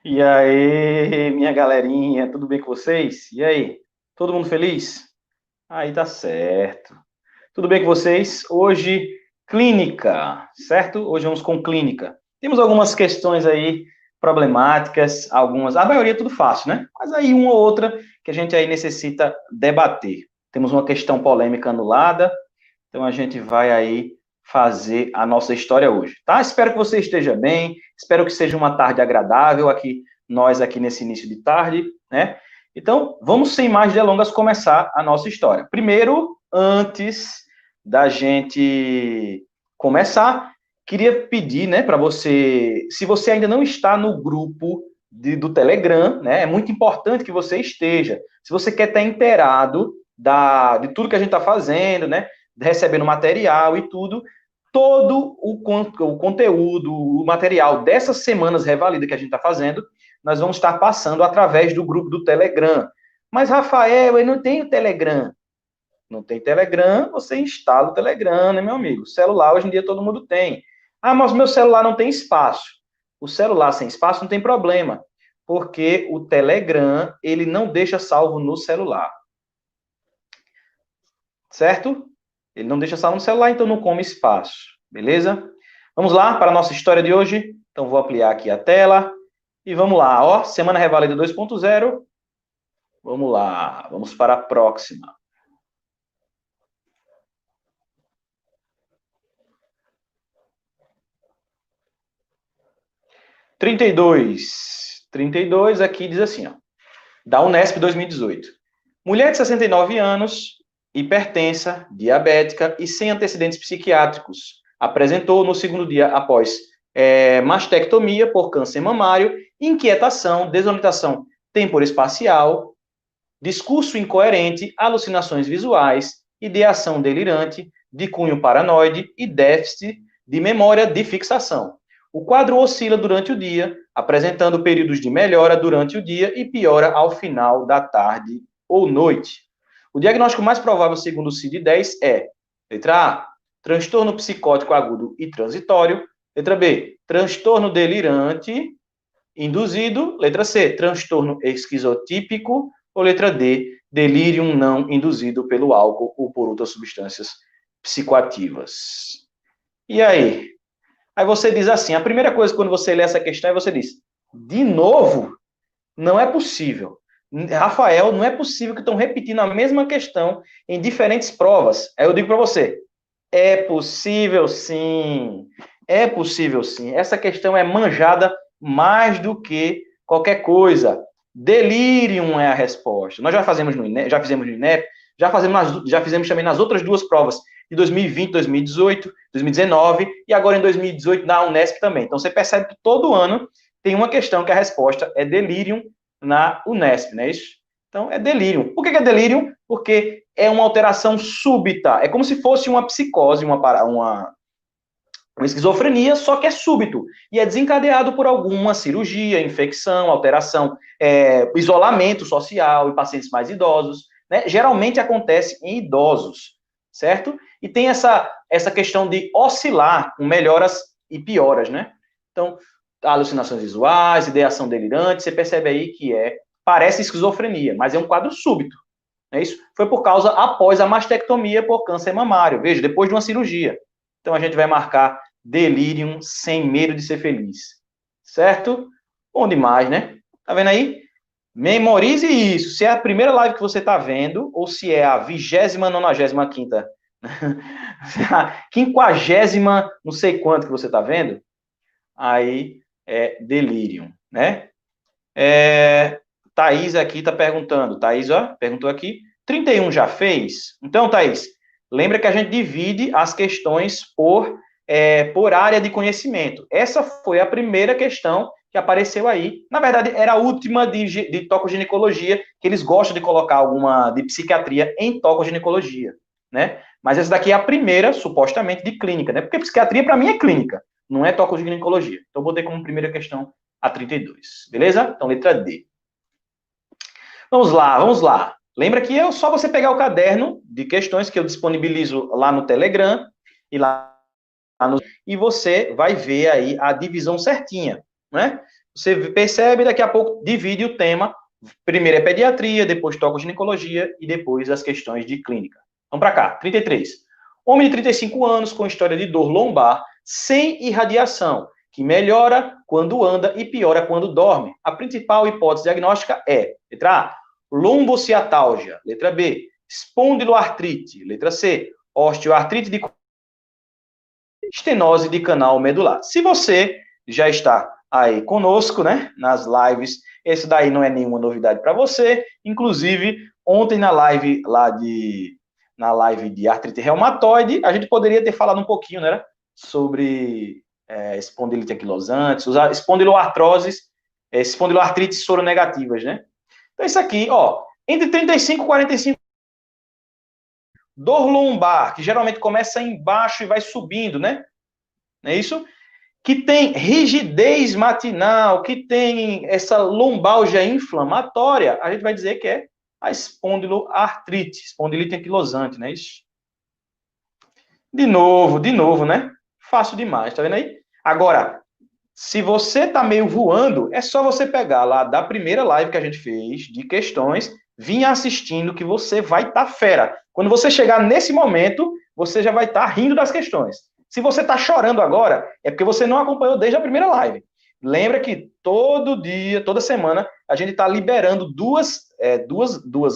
E aí, minha galerinha, tudo bem com vocês? E aí, todo mundo feliz? Aí tá certo. Tudo bem com vocês? Hoje, clínica, certo? Hoje vamos com clínica. Temos algumas questões aí problemáticas, algumas, a maioria é tudo fácil, né? Mas aí uma ou outra que a gente aí necessita debater. Temos uma questão polêmica anulada, então a gente vai aí fazer a nossa história hoje, tá? Espero que você esteja bem, espero que seja uma tarde agradável aqui, nós aqui nesse início de tarde, né? Então, vamos sem mais delongas começar a nossa história. Primeiro, antes da gente começar, queria pedir, né, para você, se você ainda não está no grupo do Telegram, né, é muito importante que você esteja. Se você quer estar inteirado de tudo que a gente está fazendo, né, recebendo material e tudo, todo o conteúdo, o material dessas semanas Revalida que a gente está fazendo, nós vamos estar passando através do grupo do Telegram. Mas, Rafael, eu não tenho Telegram. Não tem Telegram, você instala o Telegram, né, meu amigo? Celular, hoje em dia, todo mundo tem. Ah, mas meu celular não tem espaço. O celular sem espaço não tem problema, porque o Telegram, ele não deixa salvo no celular, certo? Ele não deixa salvo no celular, então não come espaço, beleza? Vamos lá para a nossa história de hoje. Então, vou ampliar aqui a tela. E vamos lá, ó. Semana Revalida 2.0. Vamos lá, vamos para a próxima. 32 aqui diz assim, ó. Da Unesp 2018. Mulher de 69 anos, hipertensa, diabética e sem antecedentes psiquiátricos. Apresentou no segundo dia após mastectomia por câncer mamário, inquietação, desorientação temporoespacial, discurso incoerente, alucinações visuais, ideação delirante, de cunho paranoide e déficit de memória de fixação. O quadro oscila durante o dia, apresentando períodos de melhora durante o dia e piora ao final da tarde ou noite. O diagnóstico mais provável, segundo o CID-10, é: letra A, transtorno psicótico agudo e transitório; letra B, transtorno delirante induzido; letra C, transtorno esquizotípico; ou letra D, delírio não induzido pelo álcool ou por outras substâncias psicoativas. E aí? Aí você diz assim, a primeira coisa quando você lê essa questão é você diz, de novo? Não é possível. Rafael, não é possível que estão repetindo a mesma questão em diferentes provas. Aí eu digo para você, é possível sim. É possível sim. Essa questão é manjada mais do que qualquer coisa. Delirium é a resposta. Nós já fazemos no INEP, já fizemos no INEP, já fizemos também nas outras duas provas de 2020, 2018, 2019 e agora em 2018 na Unesp também. Então você percebe que todo ano tem uma questão que a resposta é delirium na Unesp, não é isso? Então é delirium. Por que é delirium? Porque é uma alteração súbita. É como se fosse uma psicose, uma esquizofrenia, só que é súbito. E é desencadeado por alguma cirurgia, infecção, alteração, isolamento social em pacientes mais idosos. Né? Geralmente acontece em idosos, certo? E tem essa questão de oscilar com melhoras e pioras, né? Então, alucinações visuais, ideação delirante, você percebe aí que parece esquizofrenia, mas é um quadro súbito. É isso? Foi por causa após a mastectomia por câncer mamário. Veja, depois de uma cirurgia. Então a gente vai marcar delírio sem medo de ser feliz. Certo? Bom demais, né? Tá vendo aí? Memorize isso. Se é a primeira live que você está vendo, ou se é a 20ª, 95ª, a 50ª, não sei quanto que você está vendo, aí é delírio, né? Thaís aqui está perguntando. Thaís, ó, perguntou aqui. 31 já fez? Então, Thaís, lembra que a gente divide as questões por área de conhecimento. Essa foi a primeira questão que apareceu aí. Na verdade, era a última de tocoginecologia, que eles gostam de colocar alguma de psiquiatria em tocoginecologia, né? Mas essa daqui é a primeira, supostamente, de clínica, né? Porque psiquiatria, para mim, é clínica, não é tocoginecologia. Então, eu botei como primeira questão a 32, beleza? Então, letra D. Vamos lá, vamos lá. Lembra que é só você pegar o caderno de questões que eu disponibilizo lá no Telegram e lá no, e você vai ver aí a divisão certinha, né? Você percebe, daqui a pouco divide o tema. Primeiro é pediatria, depois toca ginecologia e depois as questões de clínica. Vamos para cá, 33. Homem de 35 anos com história de dor lombar sem irradiação, que melhora quando anda e piora quando dorme. A principal hipótese diagnóstica é, letra A, lombociatalgia, letra B, espondiloartrite, letra C, osteoartrite de estenose de canal medular. Se você já está aí conosco, né, nas lives, esse daí não é nenhuma novidade para você. Inclusive, ontem na live de artrite reumatoide, a gente poderia ter falado um pouquinho, né, sobre espondilite anquilosante, usar espondiloartroses, espondiloartrites soronegativas, né? Então, isso aqui, ó, entre 35 e 45, dor lombar, que geralmente começa embaixo e vai subindo, né? Não é isso? Que tem rigidez matinal, que tem essa lombalgia inflamatória, a gente vai dizer que é a espondiloartrite, espondilite anquilosante, não é isso? De novo, né? Fácil demais, tá vendo aí? Agora, se você tá meio voando, é só você pegar lá da primeira live que a gente fez, de questões, vir assistindo que você vai estar fera. Quando você chegar nesse momento, você já vai estar rindo das questões. Se você está chorando agora, é porque você não acompanhou desde a primeira live. Lembra que todo dia, toda semana, a gente está liberando duas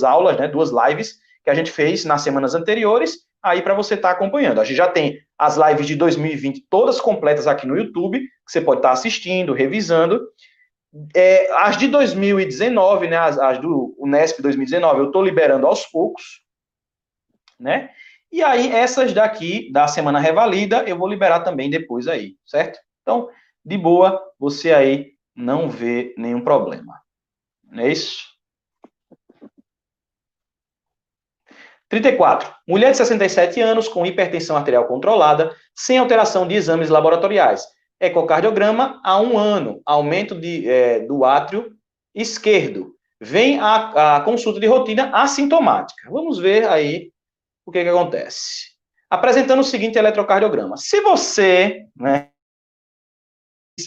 aulas, né, duas lives que a gente fez nas semanas anteriores, aí para você estar acompanhando. A gente já tem as lives de 2020 todas completas aqui no YouTube, que você pode estar assistindo, revisando. As de 2019, né, as do Unesp 2019, eu estou liberando aos poucos, né? E aí, essas daqui, da semana revalida, eu vou liberar também depois aí, certo? Então, de boa, você aí não vê nenhum problema. Não é isso? 34. Mulher de 67 anos com hipertensão arterial controlada, sem alteração de exames laboratoriais. Ecocardiograma há 1 ano, aumento do átrio esquerdo. Vem a consulta de rotina assintomática. Vamos ver aí o que acontece. Apresentando o seguinte eletrocardiograma. Se você, né,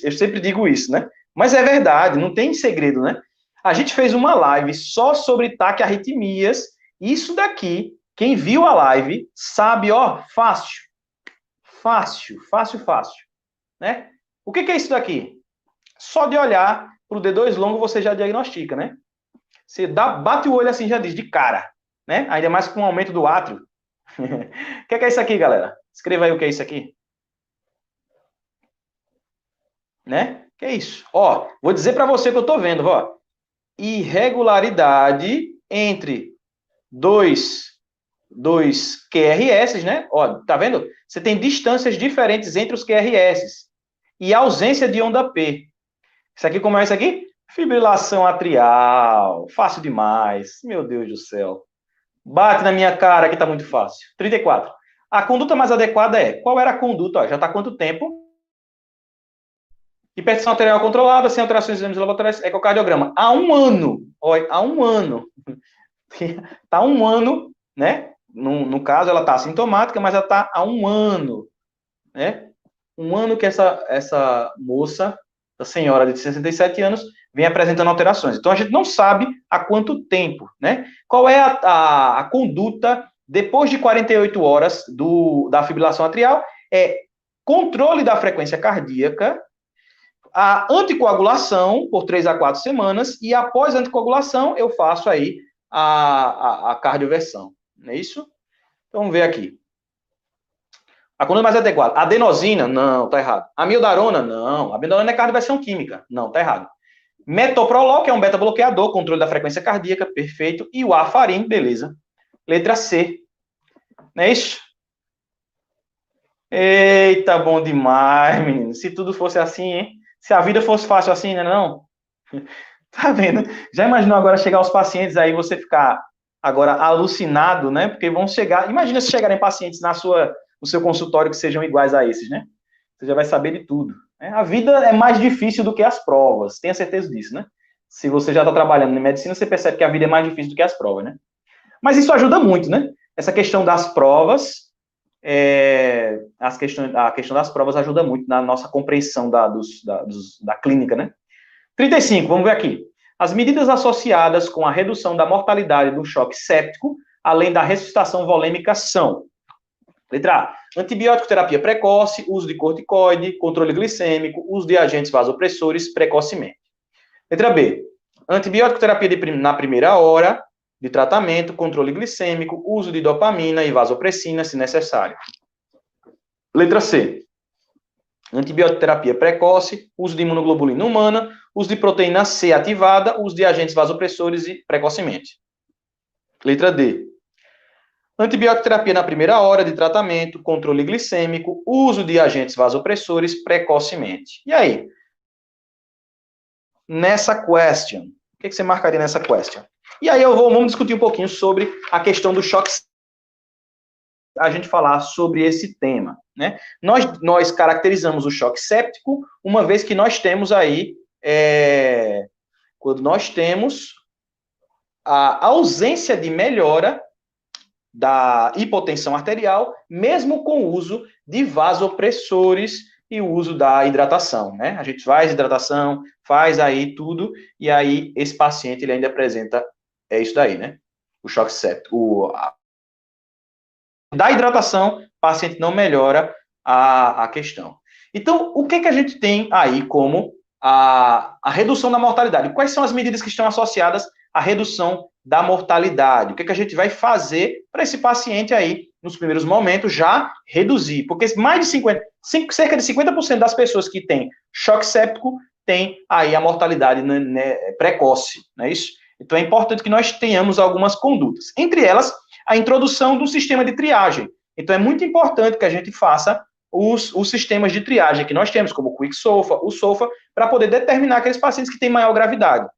eu sempre digo isso, né, mas é verdade, não tem segredo, né? A gente fez uma live só sobre taquiarritmias, isso daqui, quem viu a live, sabe, ó, fácil, né? O que é isso daqui? Só de olhar para o D2 longo você já diagnostica, né? Você bate o olho assim, já diz, de cara, né? Ainda mais com o aumento do átrio. O que é isso aqui, galera? Escreva aí o que é isso aqui. Né? Que é isso? Ó, vou dizer para você que eu tô vendo, ó. Irregularidade entre dois QRS, né? Ó, tá vendo? Você tem distâncias diferentes entre os QRS e ausência de onda P. Isso aqui, como é isso aqui? Fibrilação atrial. Fácil demais. Meu Deus do céu. Bate na minha cara que tá muito fácil. 34. A conduta mais adequada é... Qual era a conduta? Ó, já tá há quanto tempo? Hipertensão arterial controlada, sem alterações de exames laboratoriais, ecocardiograma. Há 1 ano. Olha, há 1 ano. Tá há 1 ano, né? No caso, ela tá assintomática, mas ela tá há 1 ano, né? 1 ano que essa moça, essa senhora de 67 anos, vem apresentando alterações. Então, a gente não sabe há quanto tempo, né? Qual é a conduta depois de 48 horas da fibrilação atrial? É controle da frequência cardíaca, a anticoagulação por 3 a 4 semanas, e após a anticoagulação, eu faço aí a cardioversão. Não é isso? Então, vamos ver aqui. A conduta mais adequada. Adenosina? Não, tá errado. Amiodarona? Não. A amiodarona é cardioversão química. Não, tá errado. Metoprolol, que é um beta-bloqueador, controle da frequência cardíaca, perfeito. E o warfarin, beleza. Letra C. Não é isso? Eita, bom demais, menino. Se tudo fosse assim, hein? Se a vida fosse fácil assim, né, não? Tá vendo? Já imaginou agora chegar os pacientes aí, você ficar agora alucinado, né? Porque vão chegar... Imagina se chegarem pacientes no seu consultório que sejam iguais a esses, né? Você já vai saber de tudo. Né? A vida é mais difícil do que as provas. Tenha certeza disso, né? Se você já está trabalhando em medicina, você percebe que a vida é mais difícil do que as provas, né? Mas isso ajuda muito, né? Essa questão das provas... a questão das provas ajuda muito na nossa compreensão da clínica, né? 35, vamos ver aqui. As medidas associadas com a redução da mortalidade do choque séptico, além da ressuscitação volêmica, são: letra A, antibiótico terapia precoce, uso de corticoide, controle glicêmico, uso de agentes vasopressores precocemente. Letra B, antibiótico terapia na primeira hora de tratamento, controle glicêmico, uso de dopamina e vasopressina, se necessário. Letra C, antibiótico terapia precoce, uso de imunoglobulina humana, uso de proteína C ativada, uso de agentes vasopressores e precocemente. Letra D, antibiótico terapia na primeira hora de tratamento, controle glicêmico, uso de agentes vasopressores precocemente. E aí? Nessa question, o que você marcaria nessa question? E aí vamos discutir um pouquinho sobre a questão do choque, a gente falar sobre esse tema, né? Nós caracterizamos o choque séptico, uma vez que nós temos aí, quando nós temos a ausência de melhora da hipotensão arterial, mesmo com o uso de vasopressores e o uso da hidratação, né? A gente faz hidratação, faz aí tudo, e aí esse paciente ele ainda apresenta isso daí, né? O choque séptico. Da hidratação, o paciente não melhora a questão. Então, o que a gente tem aí como a redução da mortalidade? Quais são as medidas que estão associadas à redução da mortalidade? O que a gente vai fazer para esse paciente aí, nos primeiros momentos, já reduzir? Porque cerca de 50% das pessoas que têm choque séptico têm aí a mortalidade precoce, não é isso? Então, é importante que nós tenhamos algumas condutas. Entre elas, a introdução do sistema de triagem. Então, é muito importante que a gente faça os sistemas de triagem que nós temos, como o Quick SOFA, o SOFA, para poder determinar aqueles pacientes que têm maior gravidade.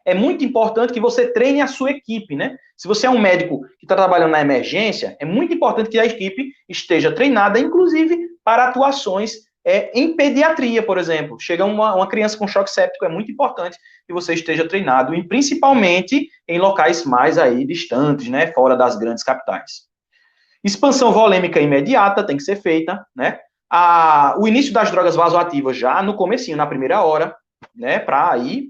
É muito importante que você treine a sua equipe, né? Se você é um médico que está trabalhando na emergência, é muito importante que a equipe esteja treinada, inclusive, para atuações em pediatria, por exemplo. Chega uma criança com choque séptico, é muito importante que você esteja treinado, e principalmente em locais mais aí distantes, né? Fora das grandes capitais. Expansão volêmica imediata tem que ser feita, né? O início das drogas vasoativas já no comecinho, na primeira hora, né? Para aí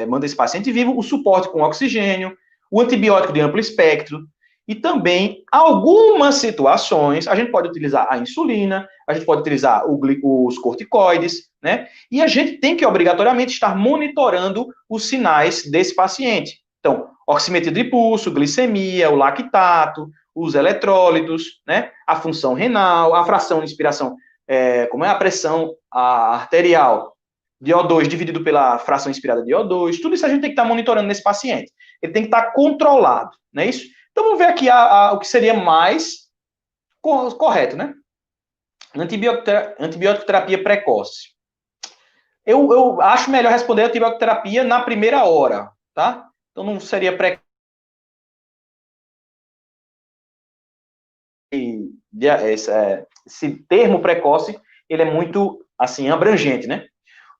manda esse paciente vivo, o suporte com oxigênio, o antibiótico de amplo espectro, e também, algumas situações, a gente pode utilizar a insulina, a gente pode utilizar os corticoides, né? E a gente tem que, obrigatoriamente, estar monitorando os sinais desse paciente. Então, oximetria de pulso, glicemia, o lactato, os eletrólitos, né? A função renal, a fração de inspiração, como é a pressão arterial, de O2 dividido pela fração inspirada de O2, tudo isso a gente tem que estar monitorando nesse paciente. Ele tem que estar controlado, não é isso? Então, vamos ver aqui o que seria mais correto, né? Antibiótico terapia precoce. Eu acho melhor responder antibiótico terapia na primeira hora, tá? Então, não seria precoce. Esse termo precoce, ele é muito, assim, abrangente, né?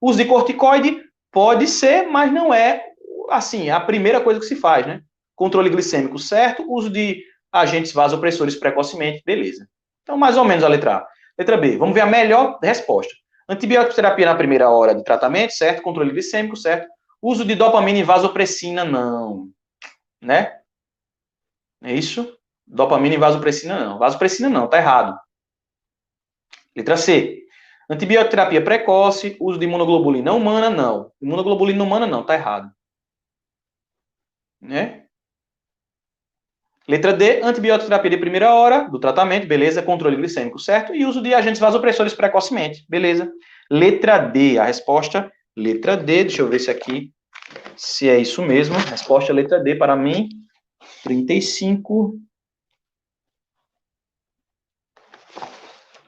Uso de corticoide pode ser, mas não é, assim, a primeira coisa que se faz, né? Controle glicêmico certo, uso de agentes vasopressores precocemente, beleza. Então, mais ou menos a letra A. Letra B, vamos ver a melhor resposta. Antibiótico terapia na primeira hora de tratamento, certo? Controle glicêmico, certo? Uso de dopamina e vasopressina, não. Né? É isso? Dopamina e vasopressina, não. Vasopressina, não, tá errado. Letra C. Antibiótico terapia precoce, uso de imunoglobulina humana, não. Imunoglobulina humana, não, tá errado. Né? Letra D, antibiótico terapia de primeira hora do tratamento, beleza, controle glicêmico, certo? E uso de agentes vasopressores precocemente, beleza. Letra D, a resposta, letra D, deixa eu ver se é isso mesmo. Resposta letra D para mim, 35.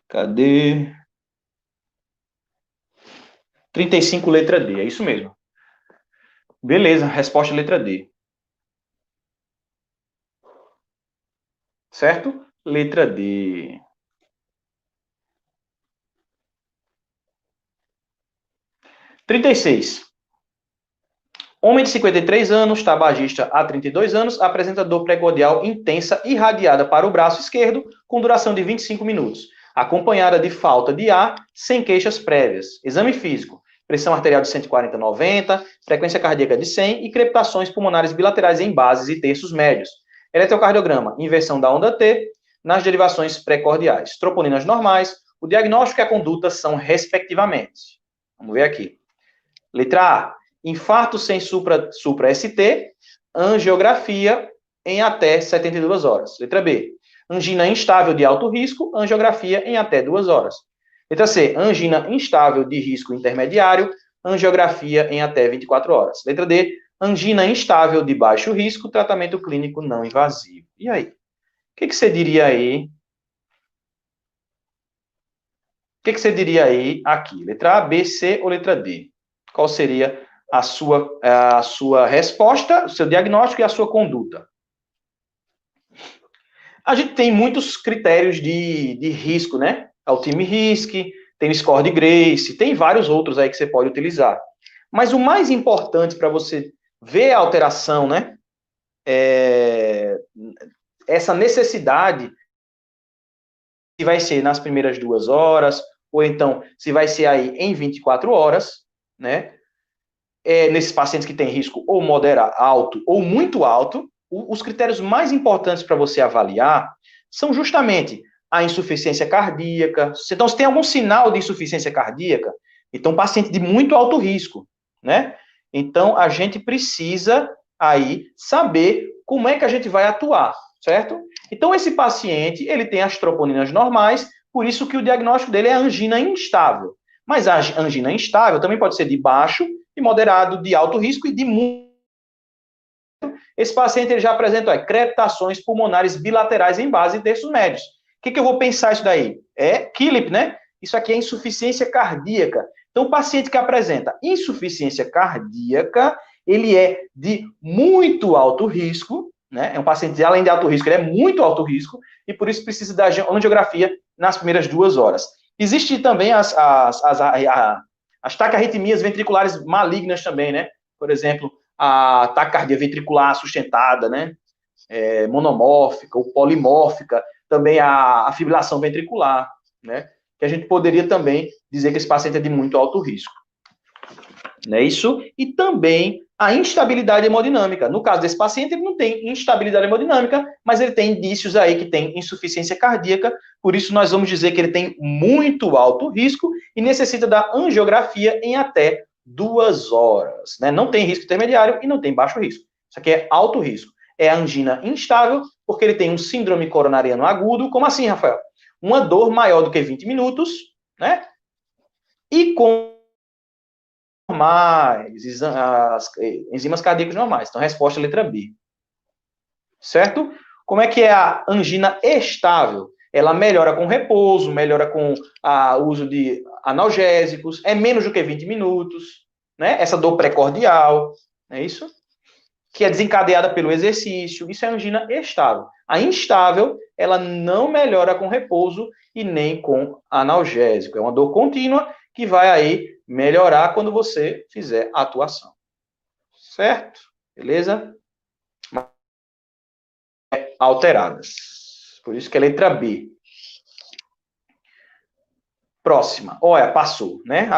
Cadê? 35, letra D, é isso mesmo. Beleza, resposta letra D. Certo? Letra D. Trinta e seis. Homem de 53 anos, tabagista há 32 anos, apresenta dor precordial intensa irradiada para o braço esquerdo, com duração de 25 minutos, acompanhada de falta de ar, sem queixas prévias. Exame físico. pressão arterial de 140/90, frequência cardíaca de 100 e crepitações pulmonares bilaterais em bases e terços médios. Eletrocardiograma, inversão da onda T nas derivações pré-cordiais. Troponinas normais, o diagnóstico e a conduta são respectivamente. Vamos ver aqui. Letra A, infarto sem supra-ST, angiografia em até 72 horas. Letra B, angina instável de alto risco, angiografia em até 2 horas. Letra C, angina instável de risco intermediário, angiografia em até 24 horas. Letra D, angina instável de baixo risco, tratamento clínico não invasivo. E aí? O que você diria aí? O que você diria aí aqui? Letra A, B, C ou letra D? Qual seria a sua resposta, o seu diagnóstico e a sua conduta? A gente tem muitos critérios de risco, né? O time RISC, tem o score de Grace, tem vários outros aí que você pode utilizar. Mas o mais importante para você ver a alteração, né? Essa necessidade, se vai ser nas primeiras 2 horas, ou então se vai ser aí em 24 horas, né? Nesses pacientes que têm risco ou moderado, alto ou muito alto, os critérios mais importantes para você avaliar são justamente a insuficiência cardíaca. Então, se tem algum sinal de insuficiência cardíaca, então, paciente de muito alto risco, né? Então, a gente precisa aí saber como é que a gente vai atuar, certo? Então, esse paciente, ele tem as troponinas normais, por isso que o diagnóstico dele é angina instável. Mas a angina instável também pode ser de baixo, de moderado, de alto risco e de muito. Esse paciente ele já apresenta crepitações pulmonares bilaterais em base de terços médios. O que eu vou pensar isso daí? É KILIP, né? Isso aqui é insuficiência cardíaca. Então, o paciente que apresenta insuficiência cardíaca, ele é de muito alto risco, né? É um paciente, além de alto risco, ele é muito alto risco, e por isso precisa da angiografia nas primeiras 2 horas. Existem também as taquiarritmias ventriculares malignas também, né? Por exemplo, a taquicardia ventricular sustentada, né? Monomórfica ou polimórfica, também a fibrilação ventricular, né? Que a gente poderia também dizer que esse paciente é de muito alto risco. Não é isso? E também a instabilidade hemodinâmica. No caso desse paciente, ele não tem instabilidade hemodinâmica, mas ele tem indícios aí que tem insuficiência cardíaca, por isso nós vamos dizer que ele tem muito alto risco e necessita da angiografia em até 2 horas. Né? Não tem risco intermediário e não tem baixo risco. Isso aqui é alto risco. É a angina instável, porque ele tem um síndrome coronariano agudo. Como assim, Rafael? Uma dor maior do que 20 minutos, né? E com normais, as enzimas cardíacas normais. Então, resposta letra B. Certo? Como é que é a angina estável? Ela melhora com repouso, melhora com o uso de analgésicos, é menos do que 20 minutos, né? Essa dor pré-cordial, não é isso? Que é desencadeada pelo exercício, isso é angina estável. A instável, ela não melhora com repouso e nem com analgésico. É uma dor contínua que vai aí melhorar quando você fizer a atuação. Certo? Beleza? Alteradas. Por isso que é letra B. Próxima. Olha, passou, né?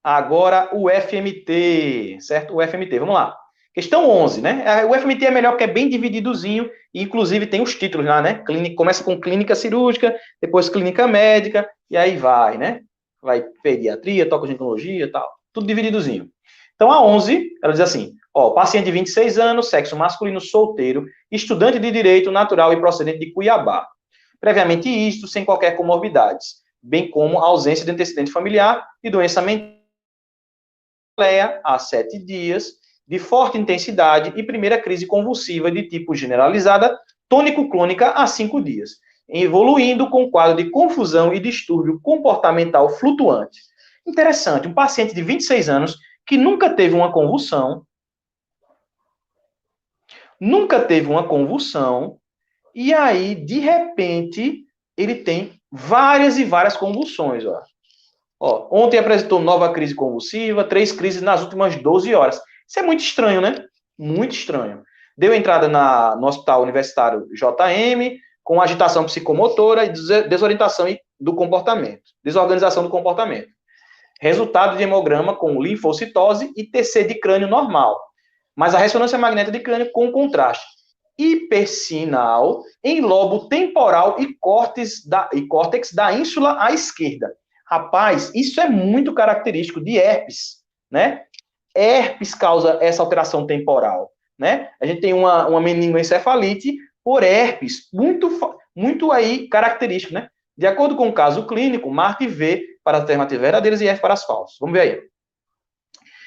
Agora o FMT, certo? O FMT, vamos lá. Questão 11, né? O FMT é melhor porque é bem divididozinho, e inclusive tem os títulos lá, né? Começa com clínica cirúrgica, depois clínica médica, e aí vai, né? Vai pediatria, tocoginecologia e tal, tudo divididozinho. Então, a 11, ela diz assim, paciente de 26 anos, sexo masculino, solteiro, estudante de direito natural e procedente de Cuiabá. Previamente isto, sem qualquer comorbidades, bem como a ausência de antecedente familiar e doença mental há 7 dias, de forte intensidade e primeira crise convulsiva de tipo generalizada, tônico-clônica há 5 dias, evoluindo com quadro de confusão e distúrbio comportamental flutuante. Interessante, um paciente de 26 anos que nunca teve uma convulsão, e aí, de repente, ele tem várias e várias convulsões, ontem apresentou nova crise convulsiva, 3 crises nas últimas 12 horas. Isso é muito estranho, né? Muito estranho. Deu entrada no Hospital Universitário JM, com agitação psicomotora e desorientação do comportamento. Desorganização do comportamento. Resultado de hemograma com linfocitose e TC de crânio normal. Mas a ressonância magnética de crânio com contraste hipersinal em lobo temporal e córtex da ínsula à esquerda. Rapaz, isso é muito característico de herpes, né? Herpes causa essa alteração temporal, né? A gente tem uma meningoencefalite por herpes, muito aí característico, né? De acordo com o caso clínico, marque V para as alternativas verdadeiras e F para as falsas. Vamos ver aí.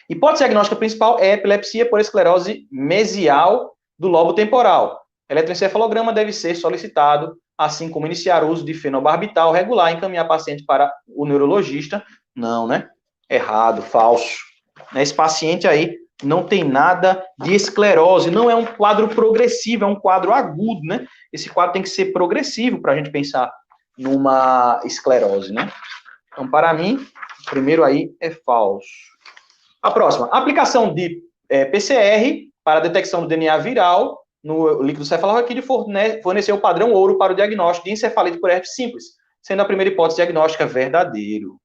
Hipótese diagnóstica principal é epilepsia por esclerose mesial do lobo temporal. Eletroencefalograma deve ser solicitado, assim como iniciar o uso de fenobarbital regular e encaminhar paciente para o neurologista. Não, né? Errado, falso. Esse paciente aí não tem nada de esclerose, não é um quadro progressivo, é um quadro agudo, né? Esse quadro tem que ser progressivo para a gente pensar numa esclerose, né? Então, para mim, o primeiro aí é falso. A próxima, aplicação de PCR para a detecção do DNA viral no líquido cefalorraquídeo forneceu o padrão ouro para o diagnóstico de encefalite por herpes simples, sendo a primeira hipótese diagnóstica verdadeiro.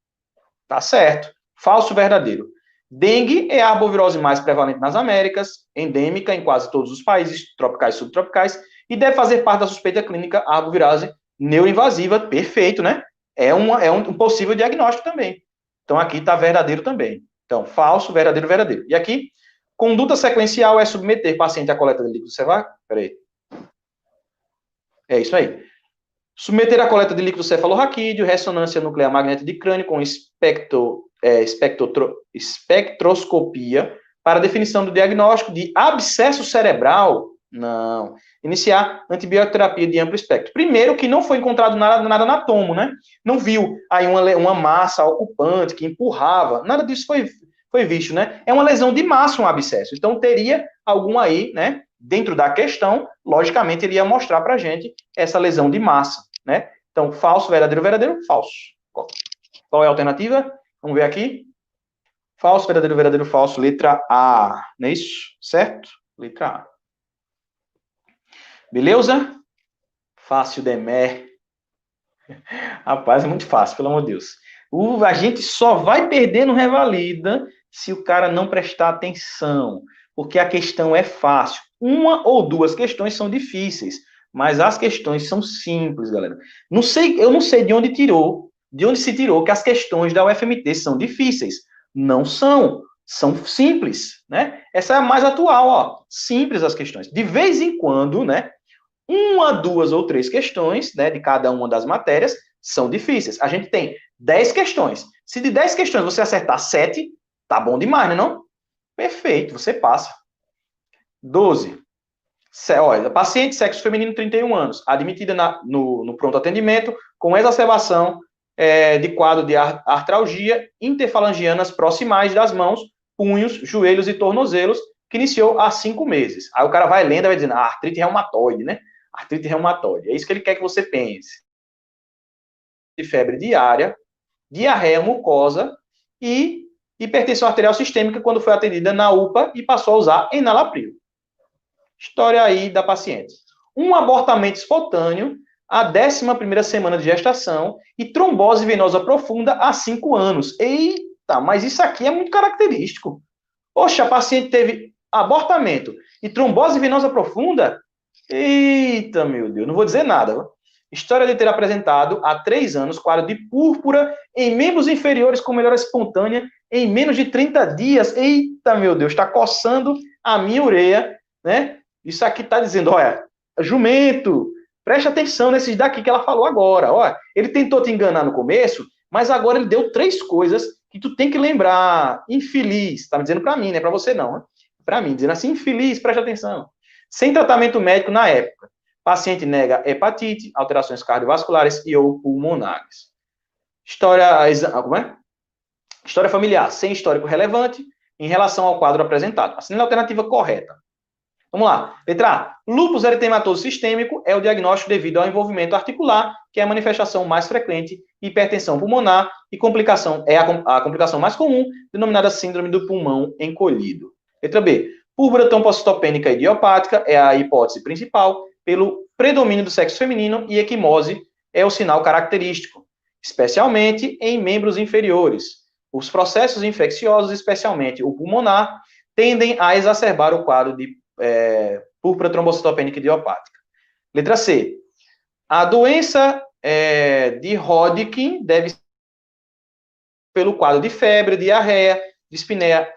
Tá certo. Falso verdadeiro. Dengue é a arbovirose mais prevalente nas Américas, endêmica em quase todos os países tropicais e subtropicais, e deve fazer parte da suspeita clínica arbovirose neuroinvasiva. Perfeito, né? É um possível diagnóstico também. Então, aqui está verdadeiro também. Então, falso, verdadeiro, verdadeiro. E aqui, conduta sequencial é submeter paciente à coleta de líquido cefalorraquídeo. Peraí. É isso aí. Submeter a coleta de líquido cefalorraquídeo, ressonância nuclear magnética de crânio com espectroscopia para definição do diagnóstico de abscesso cerebral. Não. Iniciar antibioterapia de amplo espectro. Primeiro, que não foi encontrado nada na tomo, né? Não viu aí uma massa ocupante que empurrava. Nada disso foi visto, né? É uma lesão de massa, um abscesso. Então, teria algum aí, né? Dentro da questão, logicamente, ele ia mostrar pra gente essa lesão de massa, né? Então, falso, verdadeiro, verdadeiro, falso. Qual é a alternativa? Vamos ver aqui. Falso, verdadeiro, verdadeiro, falso. Letra A. Não é isso? Certo? Letra A. Beleza? Fácil demer. Rapaz, é muito fácil, pelo amor de Deus. A gente só vai perder no Revalida se o cara não prestar atenção, porque a questão é fácil. Uma ou duas questões são difíceis, mas as questões são simples, galera. Eu não sei de onde se tirou que as questões da UFMT são difíceis. Não são simples, né? Essa é a mais atual, ó. Simples as questões. De vez em quando, né? Uma, duas ou três questões, né, de cada uma das matérias, são difíceis. A gente tem 10 questões. Se de 10 questões você acertar 7, tá bom demais, né, não? Perfeito, você passa. 12. Olha, paciente, sexo feminino, 31 anos, admitida no pronto atendimento com exacerbação de quadro de artralgia interfalangianas proximais das mãos, punhos, joelhos e tornozelos, que iniciou há 5 meses. Aí o cara vai lendo e vai dizendo, artrite reumatoide, né? Artrite reumatoide. É isso que ele quer que você pense. De febre diária, diarreia mucosa e hipertensão arterial sistêmica quando foi atendida na UPA e passou a usar enalapril. História aí da paciente. Um abortamento espontâneo à 11ª semana de gestação e trombose venosa profunda há 5 anos. Eita, mas isso aqui é muito característico. Poxa, a paciente teve abortamento e trombose venosa profunda? Eita, meu Deus, não vou dizer nada. História de ter apresentado há 3 anos quadro de púrpura em membros inferiores com melhora espontânea em menos de 30 dias. Eita, meu Deus, está coçando a minha ureia, né? Isso aqui está dizendo, olha, jumento, preste atenção nesses daqui que ela falou agora. Olha, ele tentou te enganar no começo, mas agora ele deu 3 coisas que tu tem que lembrar. Infeliz, tá me dizendo para mim, não é para você não, né? Para mim, dizendo assim, infeliz, preste atenção. Sem tratamento médico na época. Paciente nega hepatite, alterações cardiovasculares e ou pulmonares. Como é? História familiar, sem histórico relevante em relação ao quadro apresentado. Assinale a alternativa correta. Vamos lá. Letra A. Lúpus eritematoso sistêmico é o diagnóstico devido ao envolvimento articular, que é a manifestação mais frequente, hipertensão pulmonar e complicação é a complicação mais comum, denominada síndrome do pulmão encolhido. Letra B. Púrpura trombocitopênica idiopática é a hipótese principal, pelo predomínio do sexo feminino, e equimose é o sinal característico, especialmente em membros inferiores. os processos infecciosos, especialmente o pulmonar, tendem a exacerbar o quadro de púrpura trombocitopênica idiopática. Letra C. A doença de Hodgkin deve ser pelo quadro de febre, diarreia, dispneia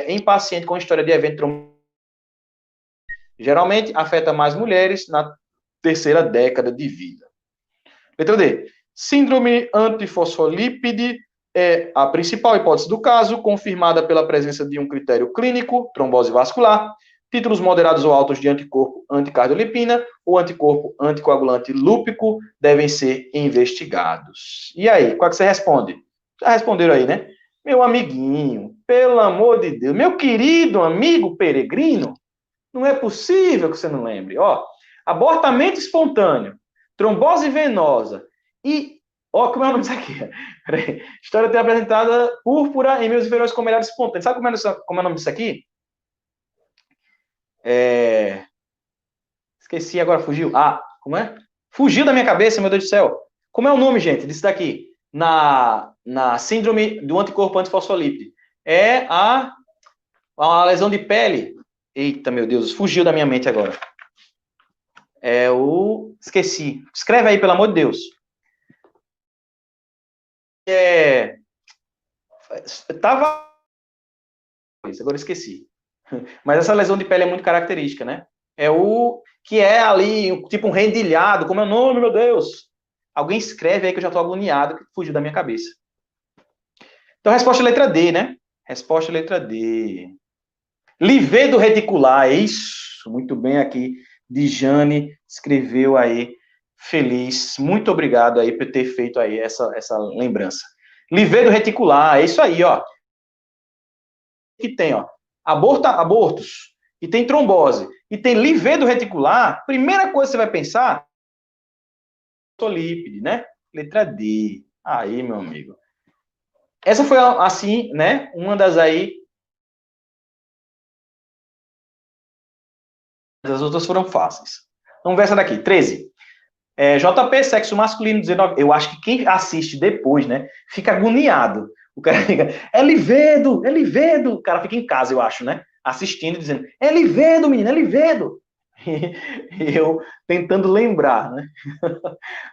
em paciente com história de evento trombocitopênico. Geralmente afeta mais mulheres na terceira década de vida. Letra D. Síndrome antifosfolípide é a principal hipótese do caso, confirmada pela presença de um critério clínico, trombose vascular, títulos moderados ou altos de anticorpo anticardiolipina ou anticorpo anticoagulante lúpico devem ser investigados. E aí, qual é que você responde? Já responderam aí, né? Meu amiguinho, pelo amor de Deus, meu querido amigo peregrino, não é possível que você não lembre. Ó, abortamento espontâneo, trombose venosa e... Ó, como é o nome disso aqui? Peraí. História ter apresentada púrpura em meus inferiores com melhores espontâneos. Sabe como é o nome disso aqui? Esqueci, agora fugiu. Ah, como é? Fugiu da minha cabeça, meu Deus do céu. Como é o nome, gente, disso daqui? Na síndrome do anticorpo antifosfolípide. É a lesão de pele. Eita, meu Deus, fugiu da minha mente agora. Esqueci. Escreve aí, pelo amor de Deus. Tava... Agora esqueci. Mas essa lesão de pele é muito característica, né? É o que é ali, tipo um rendilhado. Como é o nome, meu Deus? Alguém escreve aí que eu já tô agoniado, que fugiu da minha cabeça. Então, resposta letra D, né? Resposta letra D. Livedo reticular, é isso. Muito bem aqui. Dijane escreveu aí, feliz. Muito obrigado aí por ter feito aí essa lembrança. Livedo reticular, é isso aí, ó. Que tem, ó, abortos, e tem trombose, e tem livedo reticular, primeira coisa que você vai pensar, fosfolípide, né? Letra D. Aí, meu amigo. Essa foi, assim, né, uma das aí. As outras foram fáceis. Vamos ver essa daqui, 13. JP, sexo masculino, 19. Eu acho que quem assiste depois, né, fica agoniado. O cara fica, é Livedo, é Livedo. O cara fica em casa, eu acho, né, assistindo, dizendo, é Livedo, menino, é Livedo. E eu tentando lembrar, né.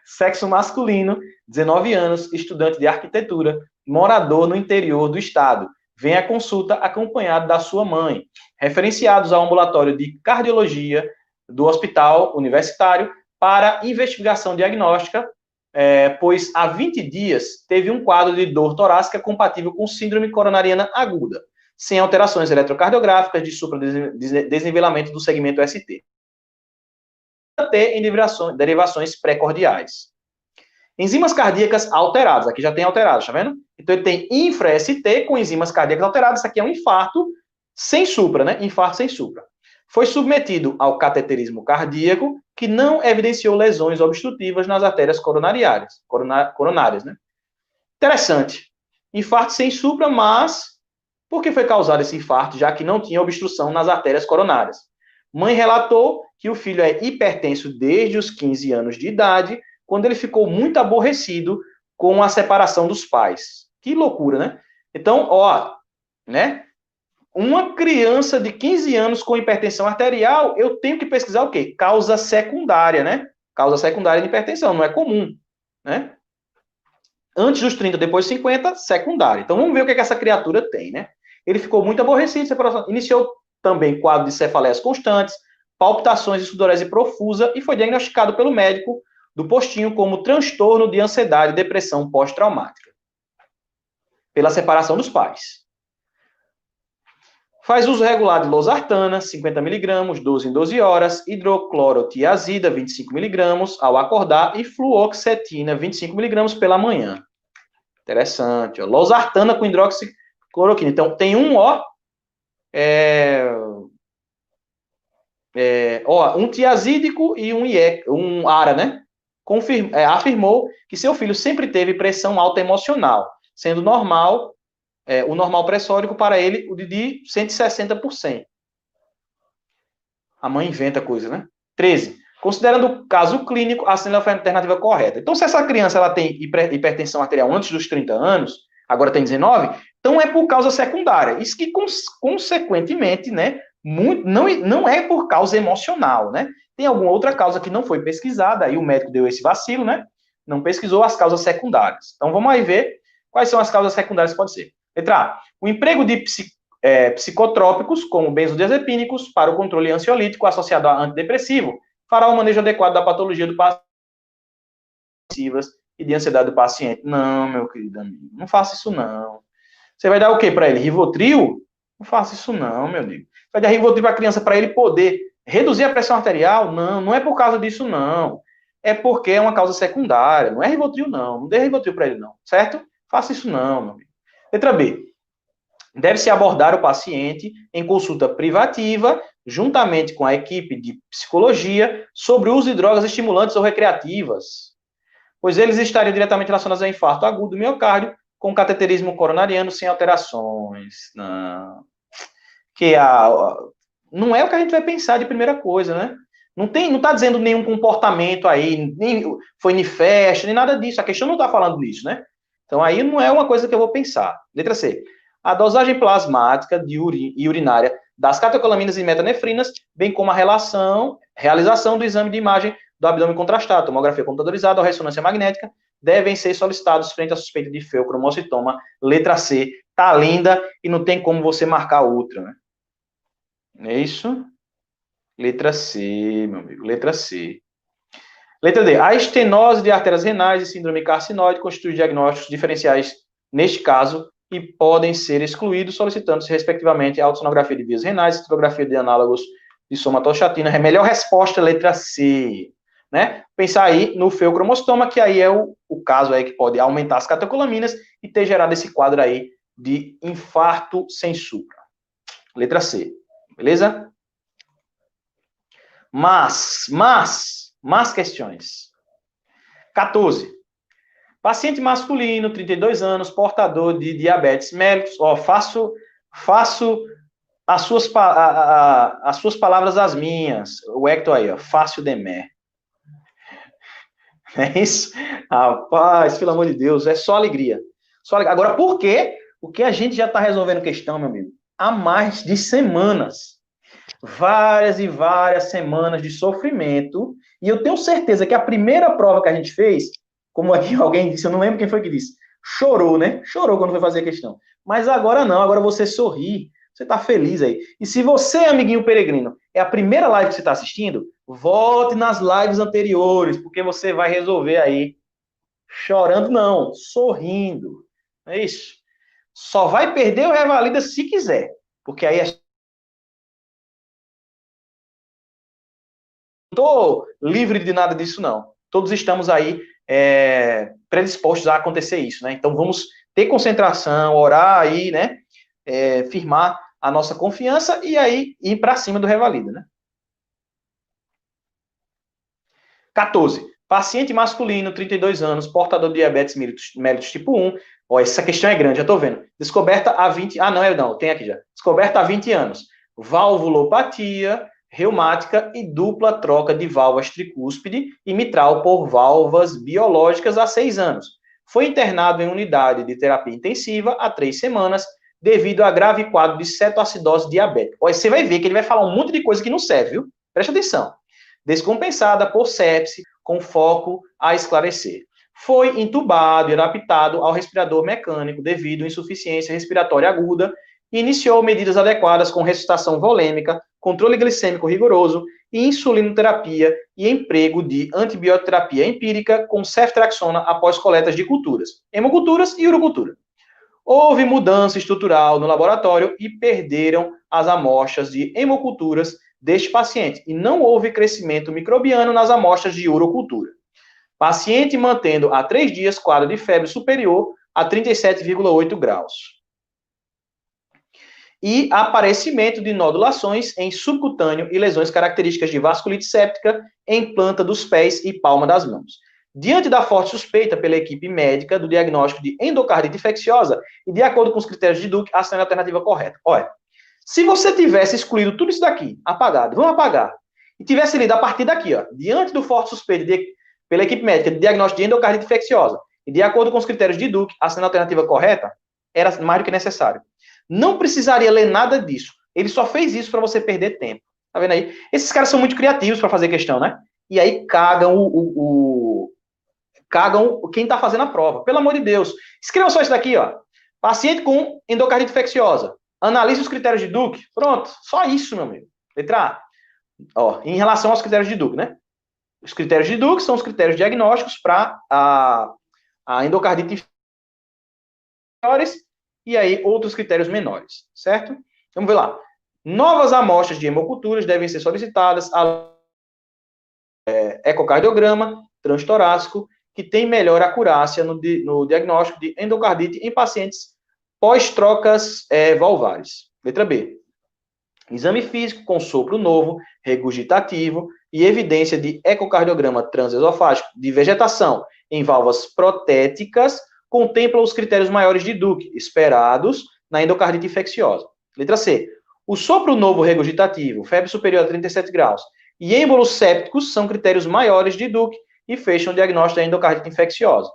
Sexo masculino, 19 anos, estudante de arquitetura, morador no interior do estado. Vem à consulta acompanhado da sua mãe. Referenciados ao ambulatório de cardiologia do hospital universitário para investigação diagnóstica, pois há 20 dias teve um quadro de dor torácica compatível com síndrome coronariana aguda, sem alterações eletrocardiográficas de supradesnivelamento do segmento ST. Ter em derivações pré-cordiais. Enzimas cardíacas alteradas, aqui já tem alteradas, tá vendo? Então ele tem infra-ST com enzimas cardíacas alteradas, isso aqui é um infarto sem supra, né? Infarto sem supra. Foi submetido ao cateterismo cardíaco, que não evidenciou lesões obstrutivas nas artérias coronárias, né? Interessante. Infarto sem supra, mas por que foi causado esse infarto, já que não tinha obstrução nas artérias coronárias? Mãe relatou que o filho é hipertenso desde os 15 anos de idade, quando ele ficou muito aborrecido com a separação dos pais. Que loucura, né? Então, ó, né? Uma criança de 15 anos com hipertensão arterial, eu tenho que pesquisar o quê? Causa secundária, né? Causa secundária de hipertensão, não é comum, né? Antes dos 30, depois dos 50, secundária. Então, vamos ver o que essa criatura tem, né? Ele ficou muito aborrecido, iniciou também quadro de cefaleias constantes, palpitações e sudorese profusa e foi diagnosticado pelo médico do postinho como transtorno de ansiedade e depressão pós-traumática, pela separação dos pais. Faz uso regular de losartana, 50 mg, 12 em 12 horas, hidroclorotiazida, 25 mg ao acordar e fluoxetina, 25 mg pela manhã. Interessante, ó. Losartana com hidroxicloroquina. Então, tem um, ó, um tiazídico e um ARA, né? Afirmou que seu filho sempre teve pressão alta emocional, sendo normal, o normal pressórico para ele, o de 160 por 100. A mãe inventa coisa, né? 13. Considerando o caso clínico, a foi a alternativa correta. Então, se essa criança ela tem hipertensão arterial antes dos 30 anos, agora tem 19, então é por causa secundária. Isso que, consequentemente, né, não é por causa emocional, né? Tem alguma outra causa que não foi pesquisada, aí o médico deu esse vacilo, né? Não pesquisou as causas secundárias. Então, vamos aí ver quais são as causas secundárias que pode ser. Letra A, o emprego de psicotrópicos, como benzodiazepínicos, para o controle ansiolítico associado a antidepressivo, fará o manejo adequado da patologia do paciente e de ansiedade do paciente. Não, meu querido amigo, não faça isso não. Você vai dar o quê para ele? Rivotril? Não faça isso não, meu amigo. Vai dar Rivotril para a criança para ele poder reduzir a pressão arterial? Não, não é por causa disso não. É porque é uma causa secundária. Não é Rivotril não. Não dê Rivotril para ele não, certo? Faça isso não, meu amigo. Letra B. Deve-se abordar o paciente em consulta privativa, juntamente com a equipe de psicologia, sobre o uso de drogas estimulantes ou recreativas, pois eles estariam diretamente relacionados a infarto agudo do miocárdio com cateterismo coronariano sem alterações. Não. Não é o que a gente vai pensar de primeira coisa, né? Não está dizendo nenhum comportamento aí, nem foi em festa, nem nada disso. A questão não está falando disso, né? Então aí não é uma coisa que eu vou pensar. Letra C. A dosagem plasmática e urinária das catecolaminas e metanefrinas, bem como a realização do exame de imagem do abdômen contrastado, tomografia computadorizada ou ressonância magnética, devem ser solicitados frente à suspeita de feocromocitoma. Letra C. Tá linda e não tem como você marcar outra, né? É isso? Letra C, meu amigo. Letra C. Letra D. A estenose de artérias renais e síndrome carcinoide constituem diagnósticos diferenciais neste caso e podem ser excluídos solicitando-se, respectivamente, a autossonografia de vias renais e citografia de análogos de somatostatina. A melhor resposta é a letra C. Né? Pensar aí no feocromostoma, que aí é o caso aí que pode aumentar as catecolaminas e ter gerado esse quadro aí de infarto sem supra. Letra C. Beleza? Mais questões. 14. Paciente masculino, 32 anos, portador de diabetes mellitus. Ó, faço as suas palavras as minhas. O Hector aí, ó, fácil demer. É isso? Rapaz, pelo amor de Deus, é só alegria. Só alegria. Agora, por quê? Porque a gente já está resolvendo questão, meu amigo, há mais de semanas. Várias e várias semanas de sofrimento. E eu tenho certeza que a primeira prova que a gente fez, como aqui alguém disse, eu não lembro quem foi que disse, chorou, né? Chorou quando foi fazer a questão. Mas agora não, agora você sorri, você tá feliz aí. E se você, amiguinho peregrino, é a primeira live que você está assistindo, volte nas lives anteriores, porque você vai resolver aí, chorando não, sorrindo. É isso. Só vai perder o Revalida se quiser, porque aí não estou livre de nada disso, não. Todos estamos aí predispostos a acontecer isso, né? Então vamos ter concentração, orar aí, né? Firmar a nossa confiança e aí ir para cima do Revalida, né? 14. Paciente masculino, 32 anos, portador de diabetes mellitus tipo 1. Ó, essa questão é grande, já estou vendo. Descoberta há 20... Ah, não, tem aqui já. Descoberta há 20 anos. Valvulopatia reumática e dupla troca de válvulas tricúspide e mitral por válvulas biológicas há 6 anos. Foi internado em unidade de terapia intensiva há 3 semanas devido a grave quadro de cetoacidose diabética. Ó, você vai ver que ele vai falar um monte de coisa que não serve, viu? Preste atenção. Descompensada por sepse, com foco a esclarecer. Foi entubado e adaptado ao respirador mecânico devido à insuficiência respiratória aguda e iniciou medidas adequadas com ressuscitação volêmica, controle glicêmico rigoroso e insulinoterapia e emprego de antibioterapia empírica com ceftriaxona após coletas de culturas, hemoculturas e urocultura. Houve mudança estrutural no laboratório e perderam as amostras de hemoculturas deste paciente e não houve crescimento microbiano nas amostras de urocultura. Paciente mantendo há 3 dias quadro de febre superior a 37,8 graus. E aparecimento de nodulações em subcutâneo e lesões características de vasculite séptica em planta dos pés e palma das mãos. Diante da forte suspeita pela equipe médica do diagnóstico de endocardite infecciosa e de acordo com os critérios de Duke, ação é a alternativa correta. Olha, se você tivesse excluído tudo isso daqui, apagado, vamos apagar, e tivesse lido a partir daqui, ó, diante do forte suspeito pela equipe médica de diagnóstico de endocardite infecciosa e de acordo com os critérios de Duke, a alternativa correta era mais do que necessário. Não precisaria ler nada disso. Ele só fez isso para você perder tempo. Tá vendo aí? Esses caras são muito criativos para fazer questão, né? E aí cagam quem está fazendo a prova. Pelo amor de Deus. Escreva só isso daqui, ó. Paciente com endocardite infecciosa. Analise os critérios de Duke. Pronto. Só isso, meu amigo. Letra A. Ó, em relação aos critérios de Duke, né? Os critérios de Duke são os critérios diagnósticos para a endocardite maiores e aí outros critérios menores, certo? Vamos ver lá. Novas amostras de hemoculturas devem ser solicitadas a ecocardiograma transtorácico, que tem melhor acurácia no diagnóstico de endocardite em pacientes pós-trocas valvares. Letra B. Exame físico com sopro novo, regurgitativo e evidência de ecocardiograma transesofágico de vegetação em válvulas protéticas contempla os critérios maiores de Duke esperados na endocardite infecciosa. Letra C. O sopro novo regurgitativo, febre superior a 37 graus e êmbolos sépticos são critérios maiores de Duke e fecham o diagnóstico da endocardite infecciosa.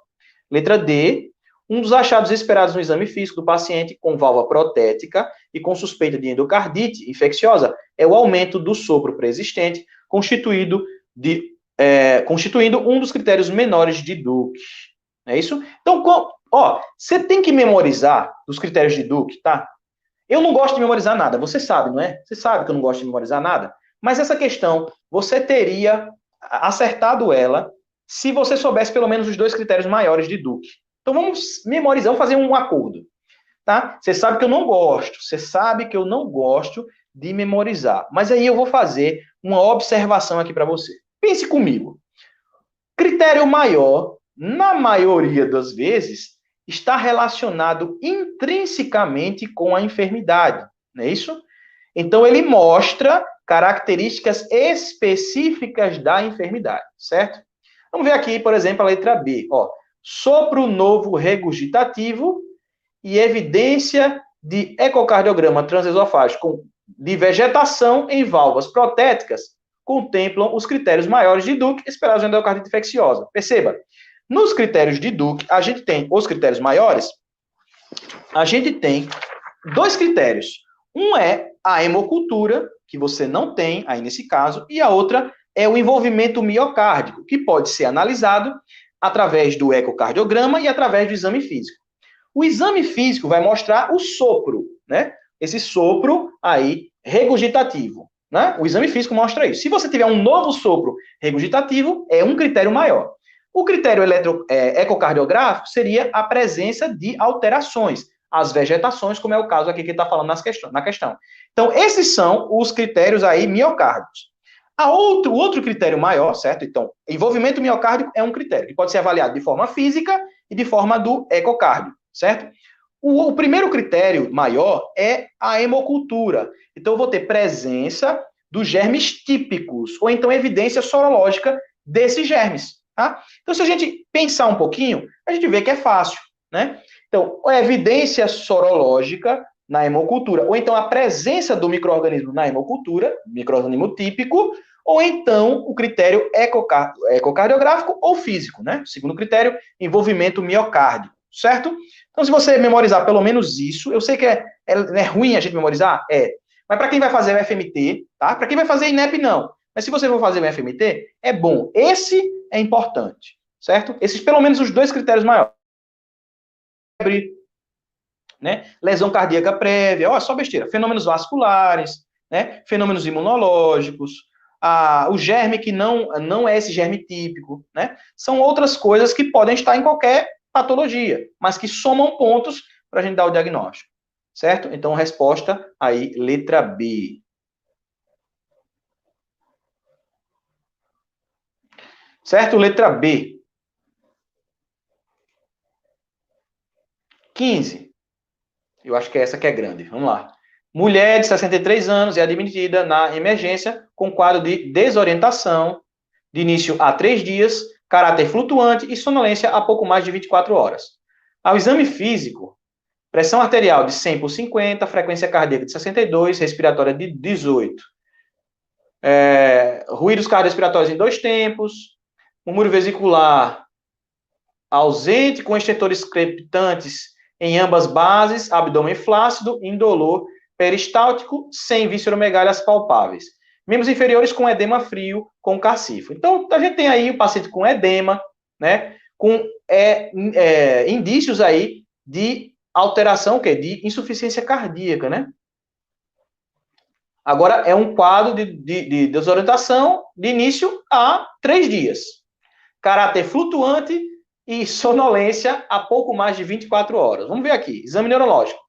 Letra D. Um dos achados esperados no exame físico do paciente com válvula protética e com suspeita de endocardite infecciosa é o aumento do sopro preexistente, constituindo um dos critérios menores de Duke. É isso? Então, você tem que memorizar os critérios de Duke, tá? Eu não gosto de memorizar nada, você sabe, não é? Você sabe que eu não gosto de memorizar nada, mas essa questão, você teria acertado ela se você soubesse pelo menos os dois critérios maiores de Duke. Então, vamos memorizar, vamos fazer um acordo, tá? Você sabe que eu não gosto de memorizar, mas aí eu vou fazer uma observação aqui para você. Pense comigo. Critério maior, na maioria das vezes, está relacionado intrinsecamente com a enfermidade, não é isso? Então, ele mostra características específicas da enfermidade, certo? Vamos ver aqui, por exemplo, a letra B. Ó, sopro novo regurgitativo e evidência de ecocardiograma transesofágico de vegetação em válvulas protéticas contemplam os critérios maiores de Duke esperados na endocardite infecciosa. Perceba, nos critérios de Duke, a gente tem os critérios maiores, a gente tem dois critérios. Um é a hemocultura, que você não tem aí nesse caso, e a outra é o envolvimento miocárdico, que pode ser analisado através do ecocardiograma e através do exame físico. O exame físico vai mostrar o sopro, né? Esse sopro aí regurgitativo, né? O exame físico mostra isso. Se você tiver um novo sopro regurgitativo, é um critério maior. O critério ecocardiográfico seria a presença de alterações, as vegetações, como é o caso aqui que está falando na questão. Então, esses são os critérios aí miocárdicos. O outro critério maior, certo? Então, envolvimento miocárdico é um critério que pode ser avaliado de forma física e de forma do ecocardio, certo? O primeiro critério maior é a hemocultura. Então, eu vou ter presença dos germes típicos, ou então evidência sorológica desses germes, tá? Então, se a gente pensar um pouquinho, a gente vê que é fácil, né? Então, a evidência sorológica na hemocultura, ou então a presença do micro-organismo na hemocultura, micro-organismo típico, ou então o critério ecocardiográfico ou físico, né? Segundo critério, envolvimento miocárdico, certo? Então, se você memorizar pelo menos isso, eu sei que é ruim a gente memorizar, mas para quem vai fazer o FMT, tá? Para quem vai fazer INEP, não. Mas se você for fazer o FMT, é bom. Esse é importante, certo? Esses pelo menos os dois critérios maiores. Né? Lesão cardíaca prévia, ó, só besteira. Fenômenos vasculares, né? Fenômenos imunológicos, o germe que não é esse germe típico, né? São outras coisas que podem estar em qualquer patologia, mas que somam pontos para a gente dar o diagnóstico, certo? Então, resposta aí, letra B. Certo? Letra B. 15. Eu acho que é essa que é grande. Vamos lá. Mulher de 63 anos é admitida na emergência com quadro de desorientação, de início a 3 dias, caráter flutuante e sonolência a pouco mais de 24 horas. Ao exame físico, pressão arterial de 100 por 50, frequência cardíaca de 62, respiratória de 18. Ruídos cardiorrespiratórios em 2 tempos, murmúrio vesicular ausente, com estertores crepitantes em ambas bases, abdômen flácido, indolor, peristáltico, sem visceromegálias palpáveis. Membros inferiores com edema frio, com cacifo. Então, a gente tem aí o paciente com edema, né, com indícios aí de alteração, que é de insuficiência cardíaca, né? Agora, é um quadro de desorientação de início a 3 dias. Caráter flutuante e sonolência a pouco mais de 24 horas. Vamos ver aqui. Exame neurológico.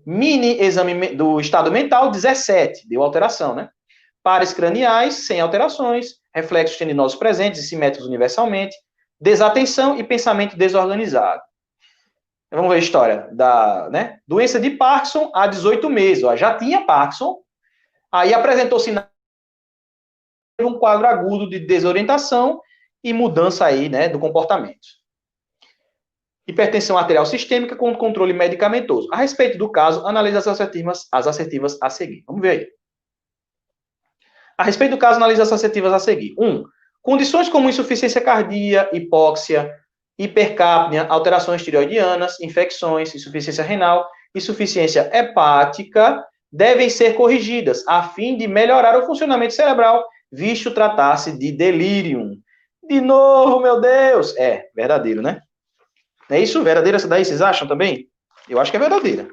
Mini exame do estado mental, 17. Deu alteração, né? Pares craniais, sem alterações. Reflexos tendinosos presentes e simétricos universalmente. Desatenção e pensamento desorganizado. Vamos ver a história da, né? Doença de Parkinson há 18 meses. Ó, já tinha Parkinson. Aí apresentou sinais de um quadro agudo de desorientação e mudança aí, né, do comportamento. Hipertensão arterial sistêmica com controle medicamentoso. A respeito do caso, analise as assertivas a seguir. Vamos ver aí. A respeito do caso, analise as assertivas a seguir. 1. Condições como insuficiência cardíaca, hipóxia, hipercapnia, alterações tireoidianas, infecções, insuficiência renal, insuficiência hepática, devem ser corrigidas, a fim de melhorar o funcionamento cerebral, visto tratar-se de delírio. De novo, meu Deus! É, verdadeiro, né? Não é isso? Verdadeira essa daí, vocês acham também? Eu acho que é verdadeira.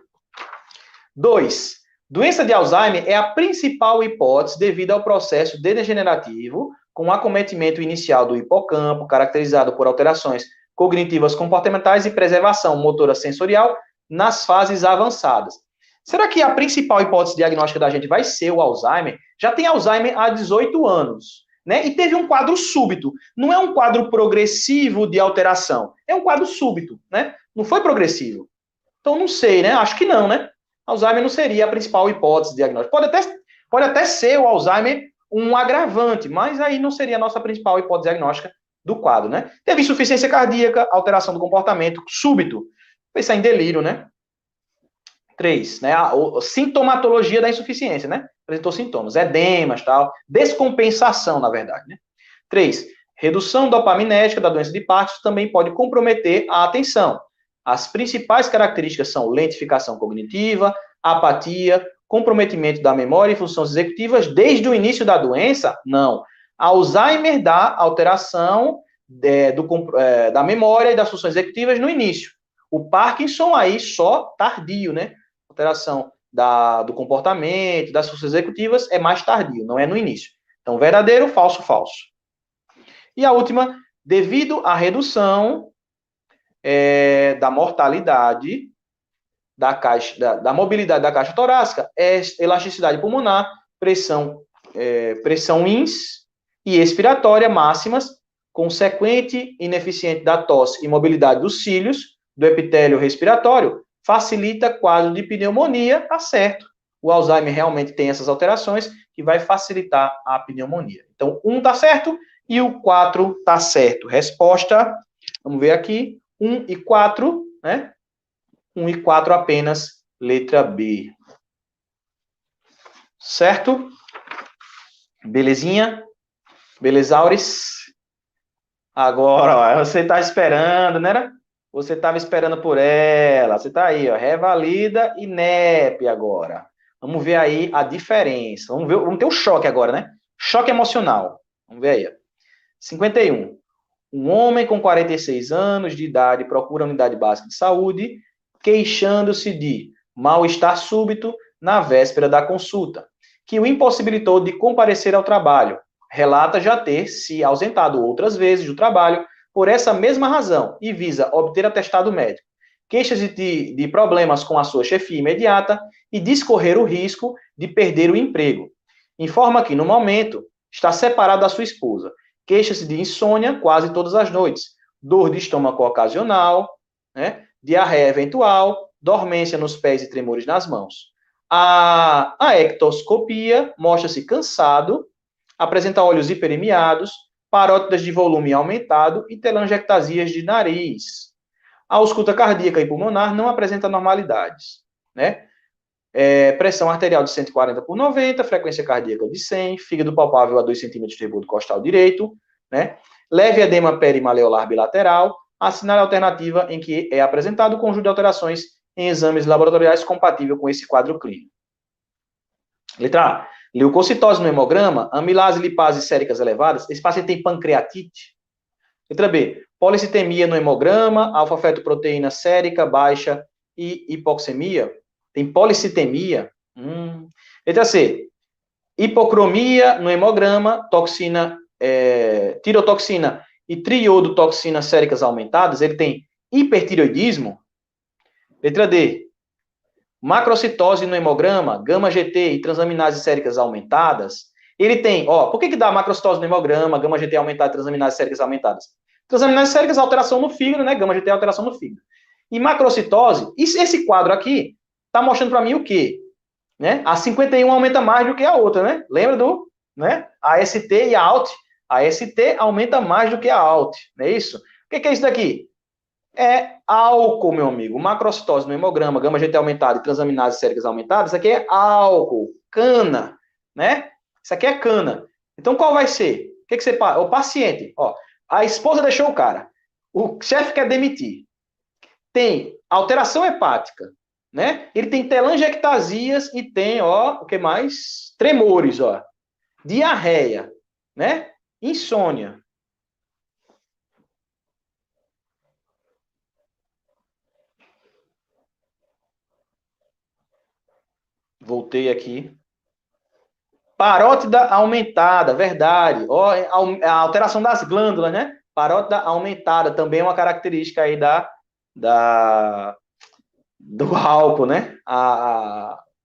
2. Doença de Alzheimer é a principal hipótese devido ao processo degenerativo, com acometimento inicial do hipocampo, caracterizado por alterações cognitivas comportamentais e preservação motora sensorial nas fases avançadas. Será que a principal hipótese diagnóstica da gente vai ser o Alzheimer? Já tem Alzheimer há 18 anos, né? E teve um quadro súbito. Não é um quadro progressivo de alteração. É um quadro súbito, né? Não foi progressivo. Então, não sei, né? Acho que não, né? Alzheimer não seria a principal hipótese diagnóstica. Pode até ser o Alzheimer um agravante, mas aí não seria a nossa principal hipótese diagnóstica do quadro, né? Teve insuficiência cardíaca, alteração do comportamento súbito. Pensar em delírio, né? 3, né? A sintomatologia da insuficiência, né? Apresentou sintomas, edemas, tal, descompensação, na verdade, né? 3, redução dopaminética da doença de Parkinson também pode comprometer a atenção. As principais características são lentificação cognitiva, apatia, comprometimento da memória e funções executivas desde o início da doença? Não. Alzheimer dá alteração da memória e das funções executivas no início. O Parkinson aí só tardio, né? Alteração do comportamento, das funções executivas é mais tardio, não é no início. Então, verdadeiro, falso, falso. E a última, devido à redução da mortalidade da mobilidade da caixa torácica, elasticidade pulmonar, pressão ins e expiratória máximas, consequente ineficiente da tosse e mobilidade dos cílios, do epitélio respiratório, facilita quadro de pneumonia, tá certo. O Alzheimer realmente tem essas alterações que vai facilitar a pneumonia. Então, 1 tá certo e o 4 tá certo. Resposta, vamos ver aqui, 1 e 4, né? 1 e 4 apenas, letra B. Certo? Belezinha? Belezaures? Agora, ó, você tá esperando, né? Você estava esperando por ela. Você está aí, ó, revalida e NEP agora. Vamos ver aí a diferença. Vamos ter um choque agora, né? Choque emocional. Vamos ver aí. Ó. 51. Um homem com 46 anos de idade procura a unidade básica de saúde, queixando-se de mal-estar súbito na véspera da consulta, que o impossibilitou de comparecer ao trabalho. Relata já ter se ausentado outras vezes do trabalho por essa mesma razão e visa obter atestado médico. Queixa-se de problemas com a sua chefia imediata e discorrer o risco de perder o emprego. Informa que, no momento, está separado da sua esposa. Queixa-se de insônia quase todas as noites, dor de estômago ocasional, né, diarreia eventual, dormência nos pés e tremores nas mãos. A ectoscopia mostra-se cansado, apresenta olhos hiperemiados, parótidas de volume aumentado e telangiectasias de nariz. A ausculta cardíaca e pulmonar não apresenta normalidades, né? Pressão arterial de 140/90, frequência cardíaca de 100, fígado palpável a 2 cm de rebordo costal direito, né? Leve edema perimaleolar bilateral, assinale a alternativa em que é apresentado o conjunto de alterações em exames laboratoriais compatível com esse quadro clínico. Letra A. Leucocitose no hemograma, amilase, lipase séricas elevadas. Esse paciente tem pancreatite. Letra B. Policitemia no hemograma, alfa-fetoproteína sérica baixa e hipoxemia. Tem policitemia. Letra C. Hipocromia no hemograma, tirotoxina e triodotoxina séricas aumentadas. Ele tem hipertireoidismo. Letra D. Macrocitose no hemograma, gama-GT e transaminases séricas aumentadas. Ele tem, por que dá macrocitose no hemograma, gama-GT aumentada e transaminases séricas aumentadas? Transaminases séricas, alteração no fígado, né? Gama-GT, alteração no fígado. E macrocitose, esse quadro aqui, está mostrando para mim o quê? Né? A 51 aumenta mais do que a outra, né? Lembra do, né? A ST e a ALT. A ST aumenta mais do que a ALT, não é isso? O que é isso daqui? É álcool, meu amigo. Macrocitose no hemograma, gama-GT aumentada e transaminases séricas aumentadas, isso aqui é álcool, cana, né? Isso aqui é cana. Então, qual vai ser? O que você faz? O paciente, a esposa deixou o cara, o chefe quer demitir, tem alteração hepática, né? Ele tem telangiectasias e tem, o que mais? Tremores, diarreia, né? Insônia. Voltei aqui. Parótida aumentada, verdade. A alteração das glândulas, né? Parótida aumentada também é uma característica aí do álcool, né?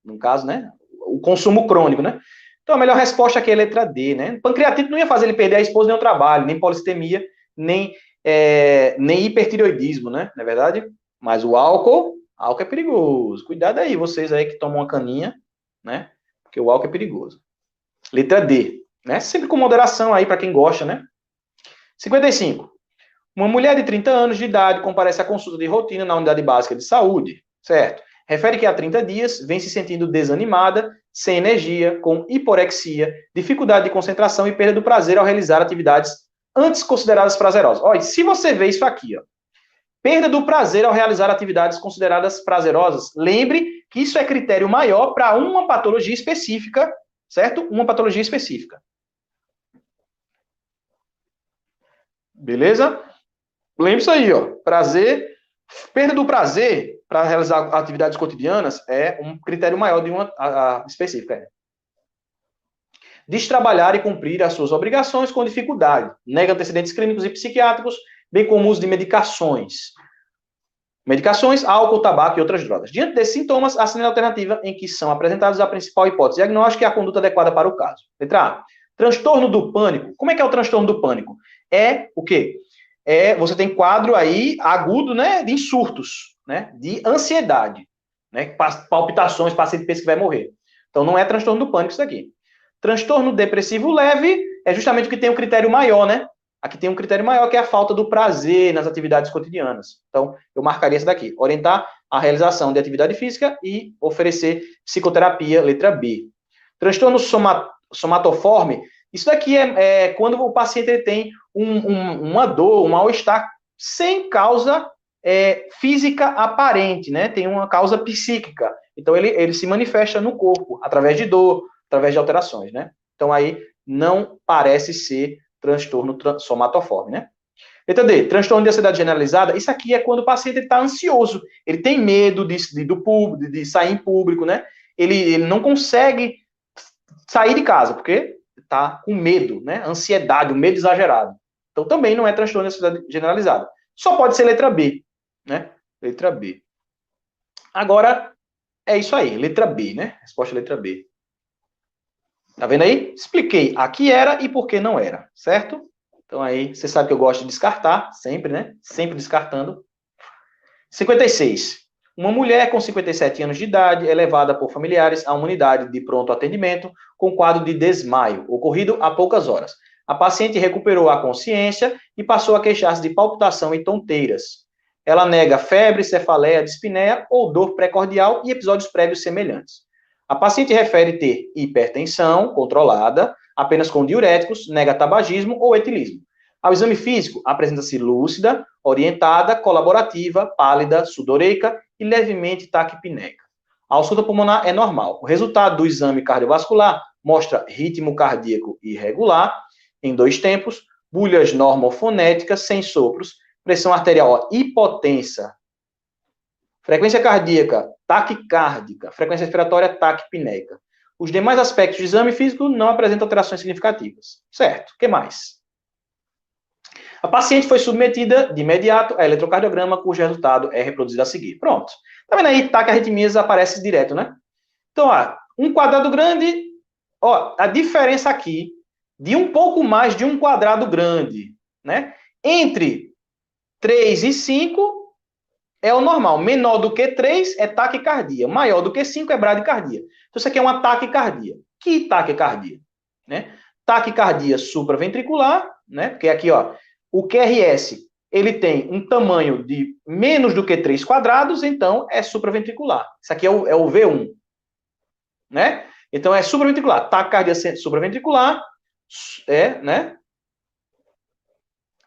No caso, né? O consumo crônico, né? Então, a melhor resposta aqui é a letra D, né? Pancreatite não ia fazer ele perder a esposa nem o trabalho, nem policitemia, nem hipertireoidismo, né? Não é verdade? Mas o álcool é perigoso. Cuidado aí, vocês aí que tomam uma caninha, né? Porque o álcool é perigoso. Letra D, né? Sempre com moderação aí para quem gosta, né? 55. Uma mulher de 30 anos de idade comparece à consulta de rotina na unidade básica de saúde, certo? Refere que há 30 dias vem se sentindo desanimada, sem energia, com hiporexia, dificuldade de concentração e perda do prazer ao realizar atividades antes consideradas prazerosas. Olha, se você vê isso aqui, perda do prazer ao realizar atividades consideradas prazerosas, lembre que isso é critério maior para uma patologia específica, certo? Uma patologia específica. Beleza? Lembre isso aí, prazer, perda do prazer para realizar atividades cotidianas é um critério maior de uma específica. Destrabalhar e cumprir as suas obrigações com dificuldade, nega antecedentes clínicos e psiquiátricos, bem como o uso de medicações. Medicações, álcool, tabaco e outras drogas. Diante desses sintomas, assine a alternativa em que são apresentados a principal hipótese diagnóstica e a conduta adequada para o caso. Letra A. Transtorno do pânico. Como é que é o transtorno do pânico? É o quê? Você tem quadro aí agudo, né, de insurtos, né, de ansiedade, né, palpitações, paciente pensa que vai morrer. Então, não é transtorno do pânico isso daqui. Transtorno depressivo leve é justamente o que tem um critério maior, né? Aqui tem um critério maior, que é a falta do prazer nas atividades cotidianas. Então, eu marcaria essa daqui. Orientar a realização de atividade física e oferecer psicoterapia, letra B. Transtorno somatoforme, isso daqui é quando o paciente ele tem uma dor, um mal-estar sem causa física aparente, né? Tem uma causa psíquica. Então, ele se manifesta no corpo, através de dor, através de alterações, né? Então, aí não parece ser transtorno somatoforme, né? Letra D, transtorno de ansiedade generalizada. Isso aqui é quando o paciente está ansioso, ele tem medo de sair em público, né? Ele não consegue sair de casa, porque está com medo, né? Ansiedade, um medo exagerado. Então, também não é transtorno de ansiedade generalizada. Só pode ser letra B, né? Letra B. Agora, é isso aí, letra B, né? Resposta letra B. Tá vendo aí? Expliquei a que era e por que não era, certo? Então aí, você sabe que eu gosto de descartar, sempre, né? Sempre descartando. 56. Uma mulher com 57 anos de idade é levada por familiares a uma unidade de pronto atendimento com quadro de desmaio, ocorrido há poucas horas. A paciente recuperou a consciência e passou a queixar-se de palpitação e tonteiras. Ela nega febre, cefaleia, dispneia ou dor pré-cordial e episódios prévios semelhantes. A paciente refere ter hipertensão controlada, apenas com diuréticos, nega tabagismo ou etilismo. Ao exame físico, apresenta-se lúcida, orientada, colaborativa, pálida, sudoreica e levemente taquipneica. A ausculta pulmonar é normal. O resultado do exame cardiovascular mostra ritmo cardíaco irregular, em 2 tempos, bulhas normofonéticas, sem sopros, pressão arterial hipotensa, frequência cardíaca taquicárdica, frequência respiratória taquipneica. Os demais aspectos do exame físico não apresentam alterações significativas. Certo. O que mais? A paciente foi submetida de imediato a eletrocardiograma, cujo resultado é reproduzido a seguir. Pronto. Tá vendo aí? Taquiarritmias aparece direto, né? Então, ó, um quadrado grande, ó, a diferença aqui de um pouco mais de um quadrado grande, né? Entre 3 e 5 é o normal. Menor do que 3 é taquicardia. Maior do que 5 é bradicardia. Então, isso aqui é uma taquicardia. Que taquicardia? Né? Taquicardia supraventricular, né? Porque aqui, ó, o QRS, ele tem um tamanho de menos do que 3 quadrados, então é supraventricular. Isso aqui é o V1. Né? Então, é supraventricular. Taquicardia supraventricular, né?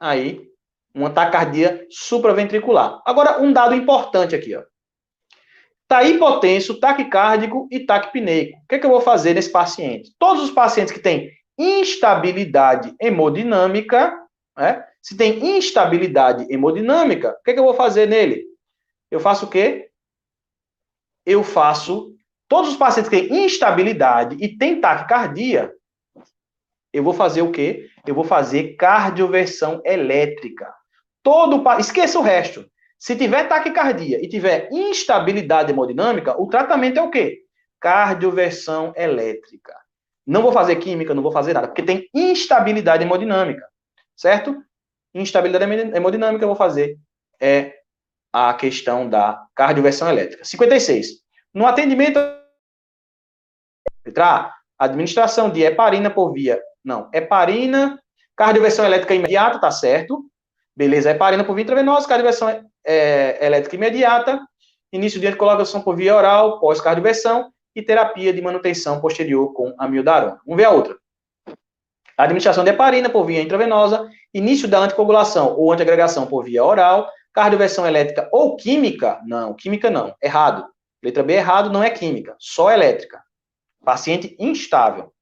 Aí, uma taquicardia supraventricular. Agora, um dado importante aqui, ó. Tá hipotenso, taquicárdico e taquipneico. O que eu vou fazer nesse paciente? Todos os pacientes que têm instabilidade hemodinâmica, né? Se tem instabilidade hemodinâmica, o que eu vou fazer nele? Eu faço o quê? Eu faço... Todos os pacientes que têm instabilidade e têm taquicardia, eu vou fazer o quê? Eu vou fazer cardioversão elétrica. Esqueça o resto. Se tiver taquicardia e tiver instabilidade hemodinâmica, o tratamento é o quê? Cardioversão elétrica. Não vou fazer química, não vou fazer nada, porque tem instabilidade hemodinâmica, certo? Instabilidade hemodinâmica, eu vou fazer a questão da cardioversão elétrica. 56. No atendimento, administração de heparina por via... Não, heparina, cardioversão elétrica imediata, tá certo? Beleza, heparina por via intravenosa, cardioversão elétrica imediata, início de anticolocação por via oral, pós-cardioversão e terapia de manutenção posterior com amiodarona. Vamos ver a outra. Administração de heparina por via intravenosa, início da anticoagulação ou antiagregação por via oral, cardioversão elétrica ou química? Não, química não, errado. Letra B, errado, não é química, só elétrica. Paciente instável.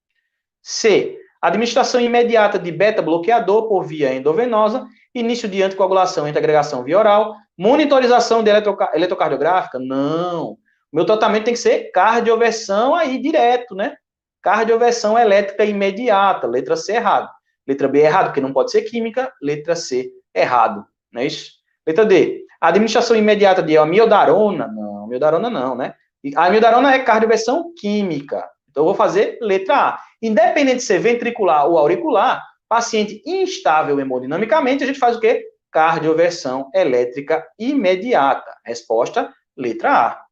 C. Administração imediata de beta-bloqueador por via endovenosa, início de anticoagulação e antiagregação via oral, monitorização de eletrocardiográfica? Não. O meu tratamento tem que ser cardioversão aí direto, né? Cardioversão elétrica imediata. Letra C, errado. Letra B, errado, porque não pode ser química. Letra C, errado. Não é isso? Letra D. Administração imediata de amiodarona? Não, amiodarona não, né? A amiodarona é cardioversão química. Então, eu vou fazer letra A. Independente de ser ventricular ou auricular, paciente instável hemodinamicamente, a gente faz o quê? Cardioversão elétrica imediata. Resposta, letra A.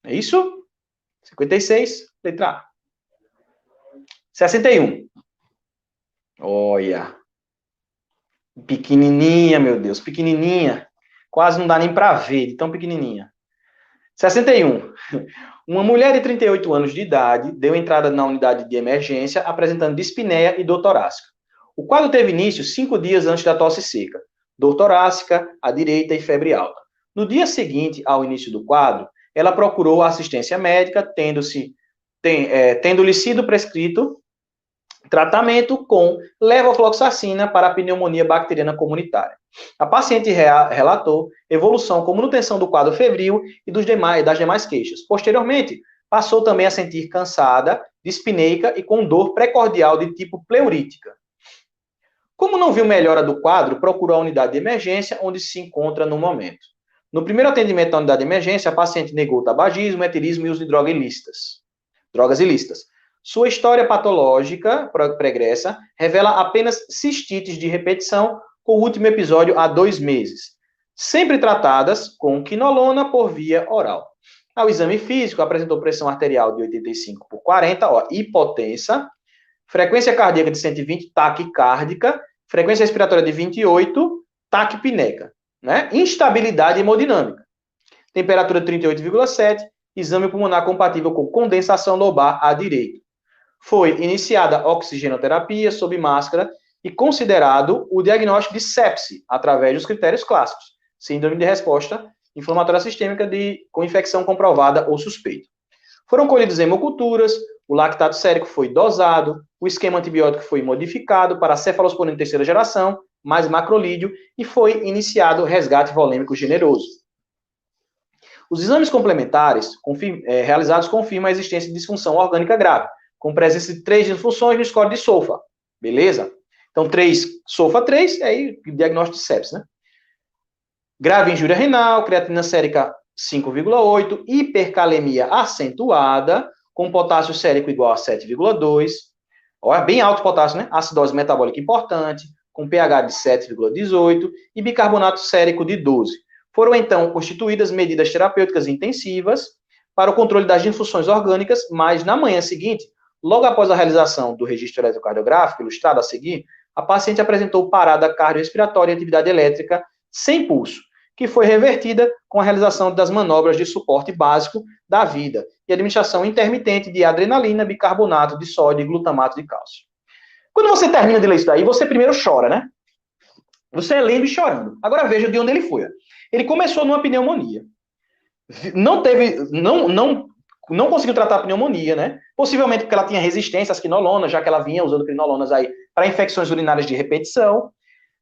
É isso? 56, letra A. 61. Olha. Pequenininha, meu Deus, pequenininha. Quase não dá nem para ver, de tão pequenininha. 61. Uma mulher de 38 anos de idade deu entrada na unidade de emergência apresentando dispneia e dor torácica. O quadro teve início 5 dias antes da tosse seca, dor torácica à direita e febre alta. No dia seguinte ao início do quadro, ela procurou a assistência médica, tendo-lhe sido prescrito tratamento com levofloxacina para a pneumonia bacteriana comunitária. A paciente relatou evolução com manutenção do quadro febril e das demais queixas. Posteriormente, passou também a sentir cansada, dispneica e com dor precordial de tipo pleurítica. Como não viu melhora do quadro, procurou a unidade de emergência, onde se encontra no momento. No primeiro atendimento da unidade de emergência, a paciente negou tabagismo, etilismo e uso de drogas ilícitas. Sua história patológica pregressa revela apenas cistites de repetição, com o último episódio há 2 meses, sempre tratadas com quinolona por via oral. Ao exame físico, apresentou pressão arterial de 85/40, hipotensa, frequência cardíaca de 120, taquicárdica, frequência respiratória de 28, taquipneica, né? Instabilidade hemodinâmica. Temperatura 38,7, exame pulmonar compatível com condensação lobar à direita. Foi iniciada oxigenoterapia sob máscara e considerado o diagnóstico de sepse, através dos critérios clássicos. Síndrome de resposta inflamatória sistêmica com infecção comprovada ou suspeita. Foram colhidas hemoculturas, o lactato sérico foi dosado, o esquema antibiótico foi modificado para cefalosporina de terceira geração, mais macrolídeo, e foi iniciado o resgate volêmico generoso. Os exames complementares realizados confirmam a existência de disfunção orgânica grave, com presença de 3 disfunções no score de SOFA. Beleza? Então, SOFA 3, aí diagnóstico de sepsis, né? Grave injúria renal, creatina sérica 5,8, hipercalemia acentuada, com potássio sérico igual a 7,2. Olha, bem alto o potássio, né? Acidose metabólica importante, com pH de 7,18 e bicarbonato sérico de 12. Foram, então, constituídas medidas terapêuticas intensivas para o controle das disfunções orgânicas, mas na manhã seguinte, logo após a realização do registro eletrocardiográfico, ilustrado a seguir, a paciente apresentou parada cardiorrespiratória e atividade elétrica sem pulso, que foi revertida com a realização das manobras de suporte básico da vida e administração intermitente de adrenalina, bicarbonato de sódio e glutamato de cálcio. Quando você termina de ler isso daí, você primeiro chora, né? Você é lendo e chorando. Agora veja de onde ele foi. Ele começou numa pneumonia. Não conseguiu tratar a pneumonia, né? Possivelmente porque ela tinha resistência às quinolonas, já que ela vinha usando quinolonas aí para infecções urinárias de repetição.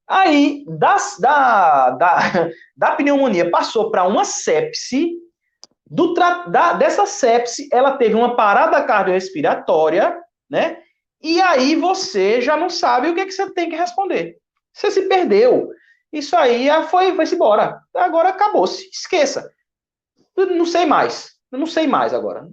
Aí, da pneumonia, passou para uma sepse. Dessa sepse, ela teve uma parada cardiorrespiratória, né? E aí você já não sabe o que você tem que responder. Você se perdeu. Isso aí foi-se embora. Agora acabou-se. Esqueça. Eu não sei mais. Eu não sei mais agora.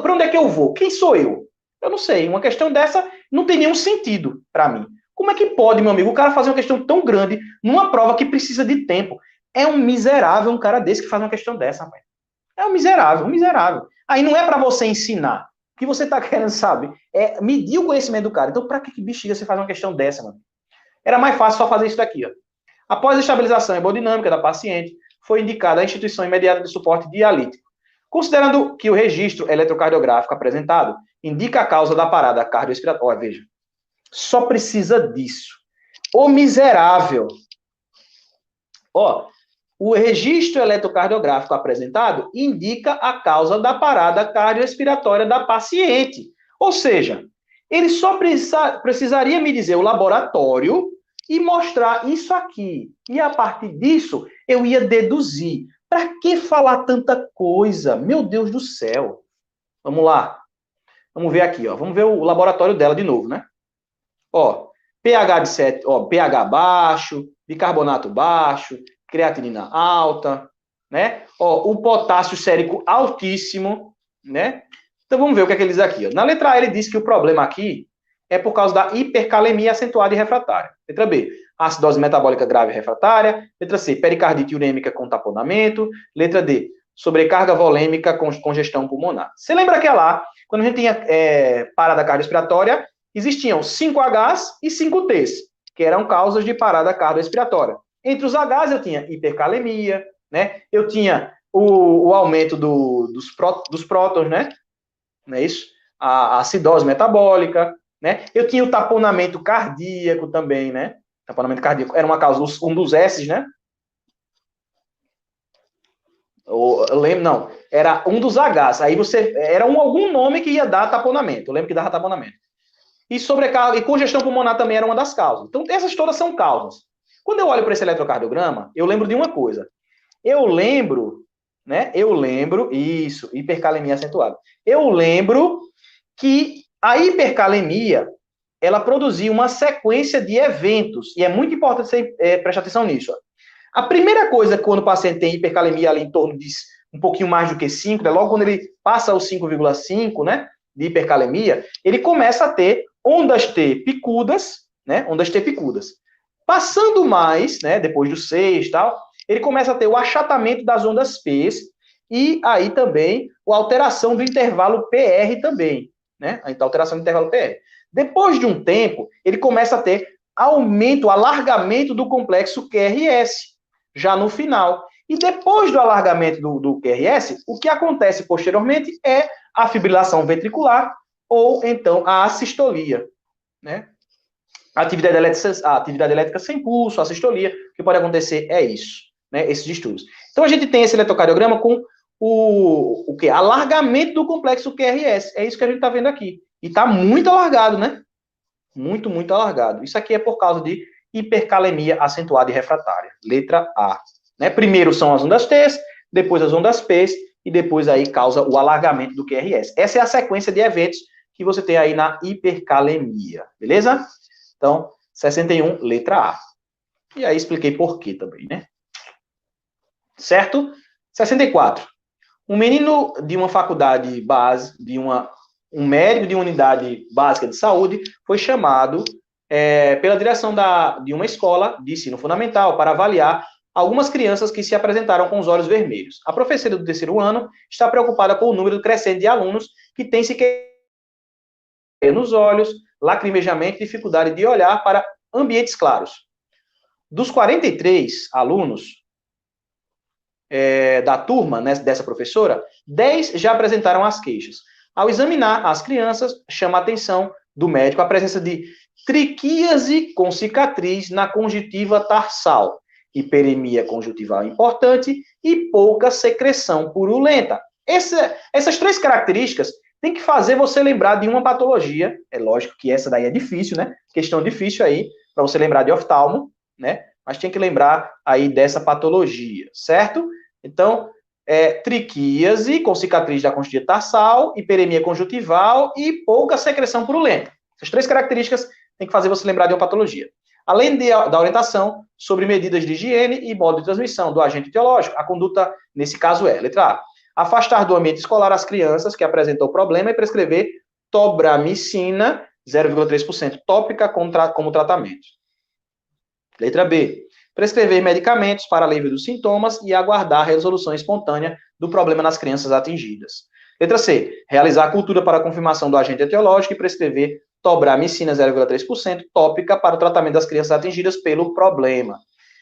Para onde é que eu vou? Quem sou eu? Eu não sei. Uma questão dessa não tem nenhum sentido para mim. Como é que pode, meu amigo, o cara fazer uma questão tão grande numa prova que precisa de tempo? É um miserável um cara desse que faz uma questão dessa, rapaz. É um miserável, um miserável. Aí não é para você ensinar. O que você está querendo, sabe? É medir o conhecimento do cara. Então, para que bexiga você faz uma questão dessa, mano? Era mais fácil só fazer isso daqui, ó. Após a estabilização hemodinâmica da paciente, foi indicada a instituição imediata de suporte dialítico. Considerando que o registro eletrocardiográfico apresentado indica a causa da parada cardiorrespiratória, veja, só precisa disso. O miserável. Ó, o registro eletrocardiográfico apresentado indica a causa da parada cardiorrespiratória da paciente. Ou seja, ele só precisaria me dizer o laboratório e mostrar isso aqui. E a partir disso, eu ia deduzir. Para que falar tanta coisa? Meu Deus do céu. Vamos lá. Vamos ver aqui, ó. Vamos ver o laboratório dela de novo, né? Ó, pH de 7, ó, pH baixo, bicarbonato baixo, creatinina alta, né? Ó, o potássio sérico altíssimo, né? Então vamos ver o que é que ele diz aqui. Ó. Na letra A ele diz que o problema aqui é por causa da hipercalemia acentuada e refratária. Letra B, acidose metabólica grave e refratária. Letra C, pericardite urêmica com taponamento. Letra D, sobrecarga volêmica com congestão pulmonar. Você lembra que lá, quando a gente tinha parada cardiorrespiratória, existiam 5Hs e 5Ts, que eram causas de parada cardiorrespiratória. Entre os Hs eu tinha hipercalemia, né? Eu tinha o aumento dos prótons, né? Não é isso? A acidose metabólica, né? Eu tinha o taponamento cardíaco também, né? Taponamento cardíaco era uma causa, um dos S, né? Eu lembro, não, era um dos Hs. Aí era algum nome que ia dar taponamento. Eu lembro que dava taponamento. E sobrecarga e congestão pulmonar também era uma das causas. Então, essas todas são causas. Quando eu olho para esse eletrocardiograma, eu lembro de uma coisa. Eu lembro, isso, hipercalemia acentuada. Eu lembro que a hipercalemia, ela produzia uma sequência de eventos, e é muito importante você prestar atenção nisso. Ó. A primeira coisa, quando o paciente tem hipercalemia ali em torno de um pouquinho mais do que 5, né, logo quando ele passa os 5,5, né, de hipercalemia, ele começa a ter ondas T picudas, né, ondas T picudas. Passando mais, né, depois do 6 e tal, ele começa a ter o achatamento das ondas P e aí também a alteração do intervalo PR também, né, a alteração do intervalo PR. Depois de um tempo, ele começa a ter alargamento do complexo QRS, já no final. E depois do alargamento do QRS, o que acontece posteriormente é a fibrilação ventricular ou, então, a assistolia, né? A atividade elétrica sem pulso, a sistolia, o que pode acontecer é isso, né, esses distúrbios. Então, a gente tem esse eletrocardiograma com o quê? Alargamento do complexo QRS. É isso que a gente está vendo aqui. E está muito alargado, né? Muito, muito alargado. Isso aqui é por causa de hipercalemia acentuada e refratária. Letra A. Né? Primeiro são as ondas T, depois as ondas P, e depois aí causa o alargamento do QRS. Essa é a sequência de eventos que você tem aí na hipercalemia. Beleza? Então, 61, letra A. E aí expliquei por quê também, né? Certo? 64. Um menino de uma faculdade base, um médico de uma unidade básica de saúde, foi chamado pela direção de uma escola de ensino fundamental para avaliar algumas crianças que se apresentaram com os olhos vermelhos. A professora do terceiro ano está preocupada com o número crescente de alunos que têm se nos olhos, lacrimejamento e dificuldade de olhar para ambientes claros. Dos 43 alunos da turma, né, dessa professora, 10 já apresentaram as queixas. Ao examinar as crianças, chama a atenção do médico a presença de triquíase com cicatriz na conjuntiva tarsal, hiperemia conjuntival importante e pouca secreção purulenta. Essas três características tem que fazer você lembrar de uma patologia. É lógico que essa daí é difícil, né? Questão difícil aí, para você lembrar de oftalmo, né? Mas tem que lembrar aí dessa patologia, certo? Então, triquíase com cicatriz da conjuntiva tarsal, hiperemia conjuntival e pouca secreção purulenta. Essas três características tem que fazer você lembrar de uma patologia. Além da orientação sobre medidas de higiene e modo de transmissão do agente etiológico, a conduta, nesse caso, é, letra A, afastar do ambiente escolar as crianças que apresentam o problema e prescrever tobramicina, 0,3% tópica como tratamento. Letra B, prescrever medicamentos para alívio dos sintomas e aguardar a resolução espontânea do problema nas crianças atingidas. Letra C, realizar a cultura para a confirmação do agente etiológico e prescrever tobramicina 0,3% tópica para o tratamento das crianças atingidas pelo problema.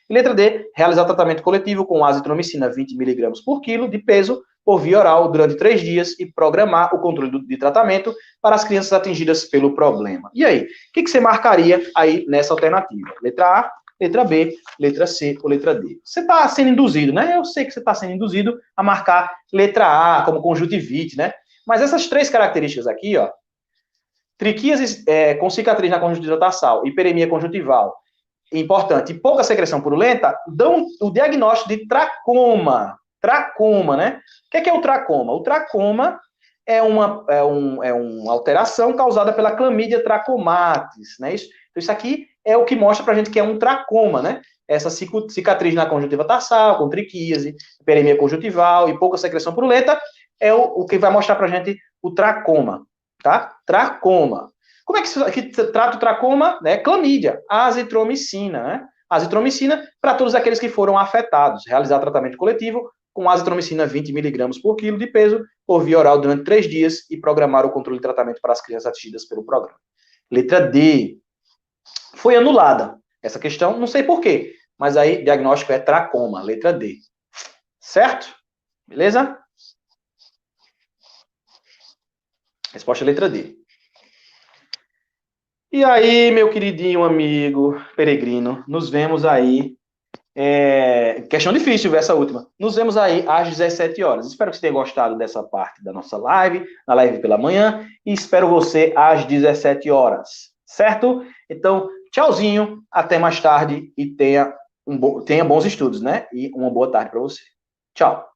E letra D, realizar tratamento coletivo com azitromicina 20 mg por quilo de peso por via oral durante 3 dias e programar o controle de tratamento para as crianças atingidas pelo problema. E aí, o que você marcaria aí nessa alternativa? Letra A, letra B, letra C ou letra D? Você está sendo induzido, né? Eu sei que você está sendo induzido a marcar letra A como conjuntivite, né? Mas essas três características aqui, ó, triquíase com cicatriz na conjuntiva tarsal, hiperemia conjuntival, importante, e pouca secreção purulenta, dão o diagnóstico de tracoma. Tracoma, né? O que é o tracoma? O tracoma é uma alteração causada pela clamídia trachomatis, né? Então, isso aqui é o que mostra pra gente que é um tracoma, né? Essa cicatriz na conjuntiva tarsal, com triquíase, hiperemia conjuntival e pouca secreção purulenta, é o que vai mostrar pra gente o tracoma, tá? Tracoma. Como é que se trata o tracoma? Né? Clamídia, azitromicina, né? Azitromicina para todos aqueles que foram afetados. Realizar tratamento coletivo com azitromicina 20 mg por quilo de peso por via oral durante 3 dias e programar o controle de tratamento para as crianças atingidas pelo programa. Letra D. Foi anulada essa questão, não sei por quê, mas aí diagnóstico é tracoma, letra D. Certo? Beleza? Resposta é letra D. E aí, meu queridinho amigo peregrino, nos vemos aí. Questão difícil ver essa última. Nos vemos aí às 17 horas. Espero que você tenha gostado dessa parte da nossa live, na live pela manhã, e espero você às 17 horas. Certo? Então, tchauzinho, até mais tarde e tenha bons estudos, né? E uma boa tarde para você. Tchau.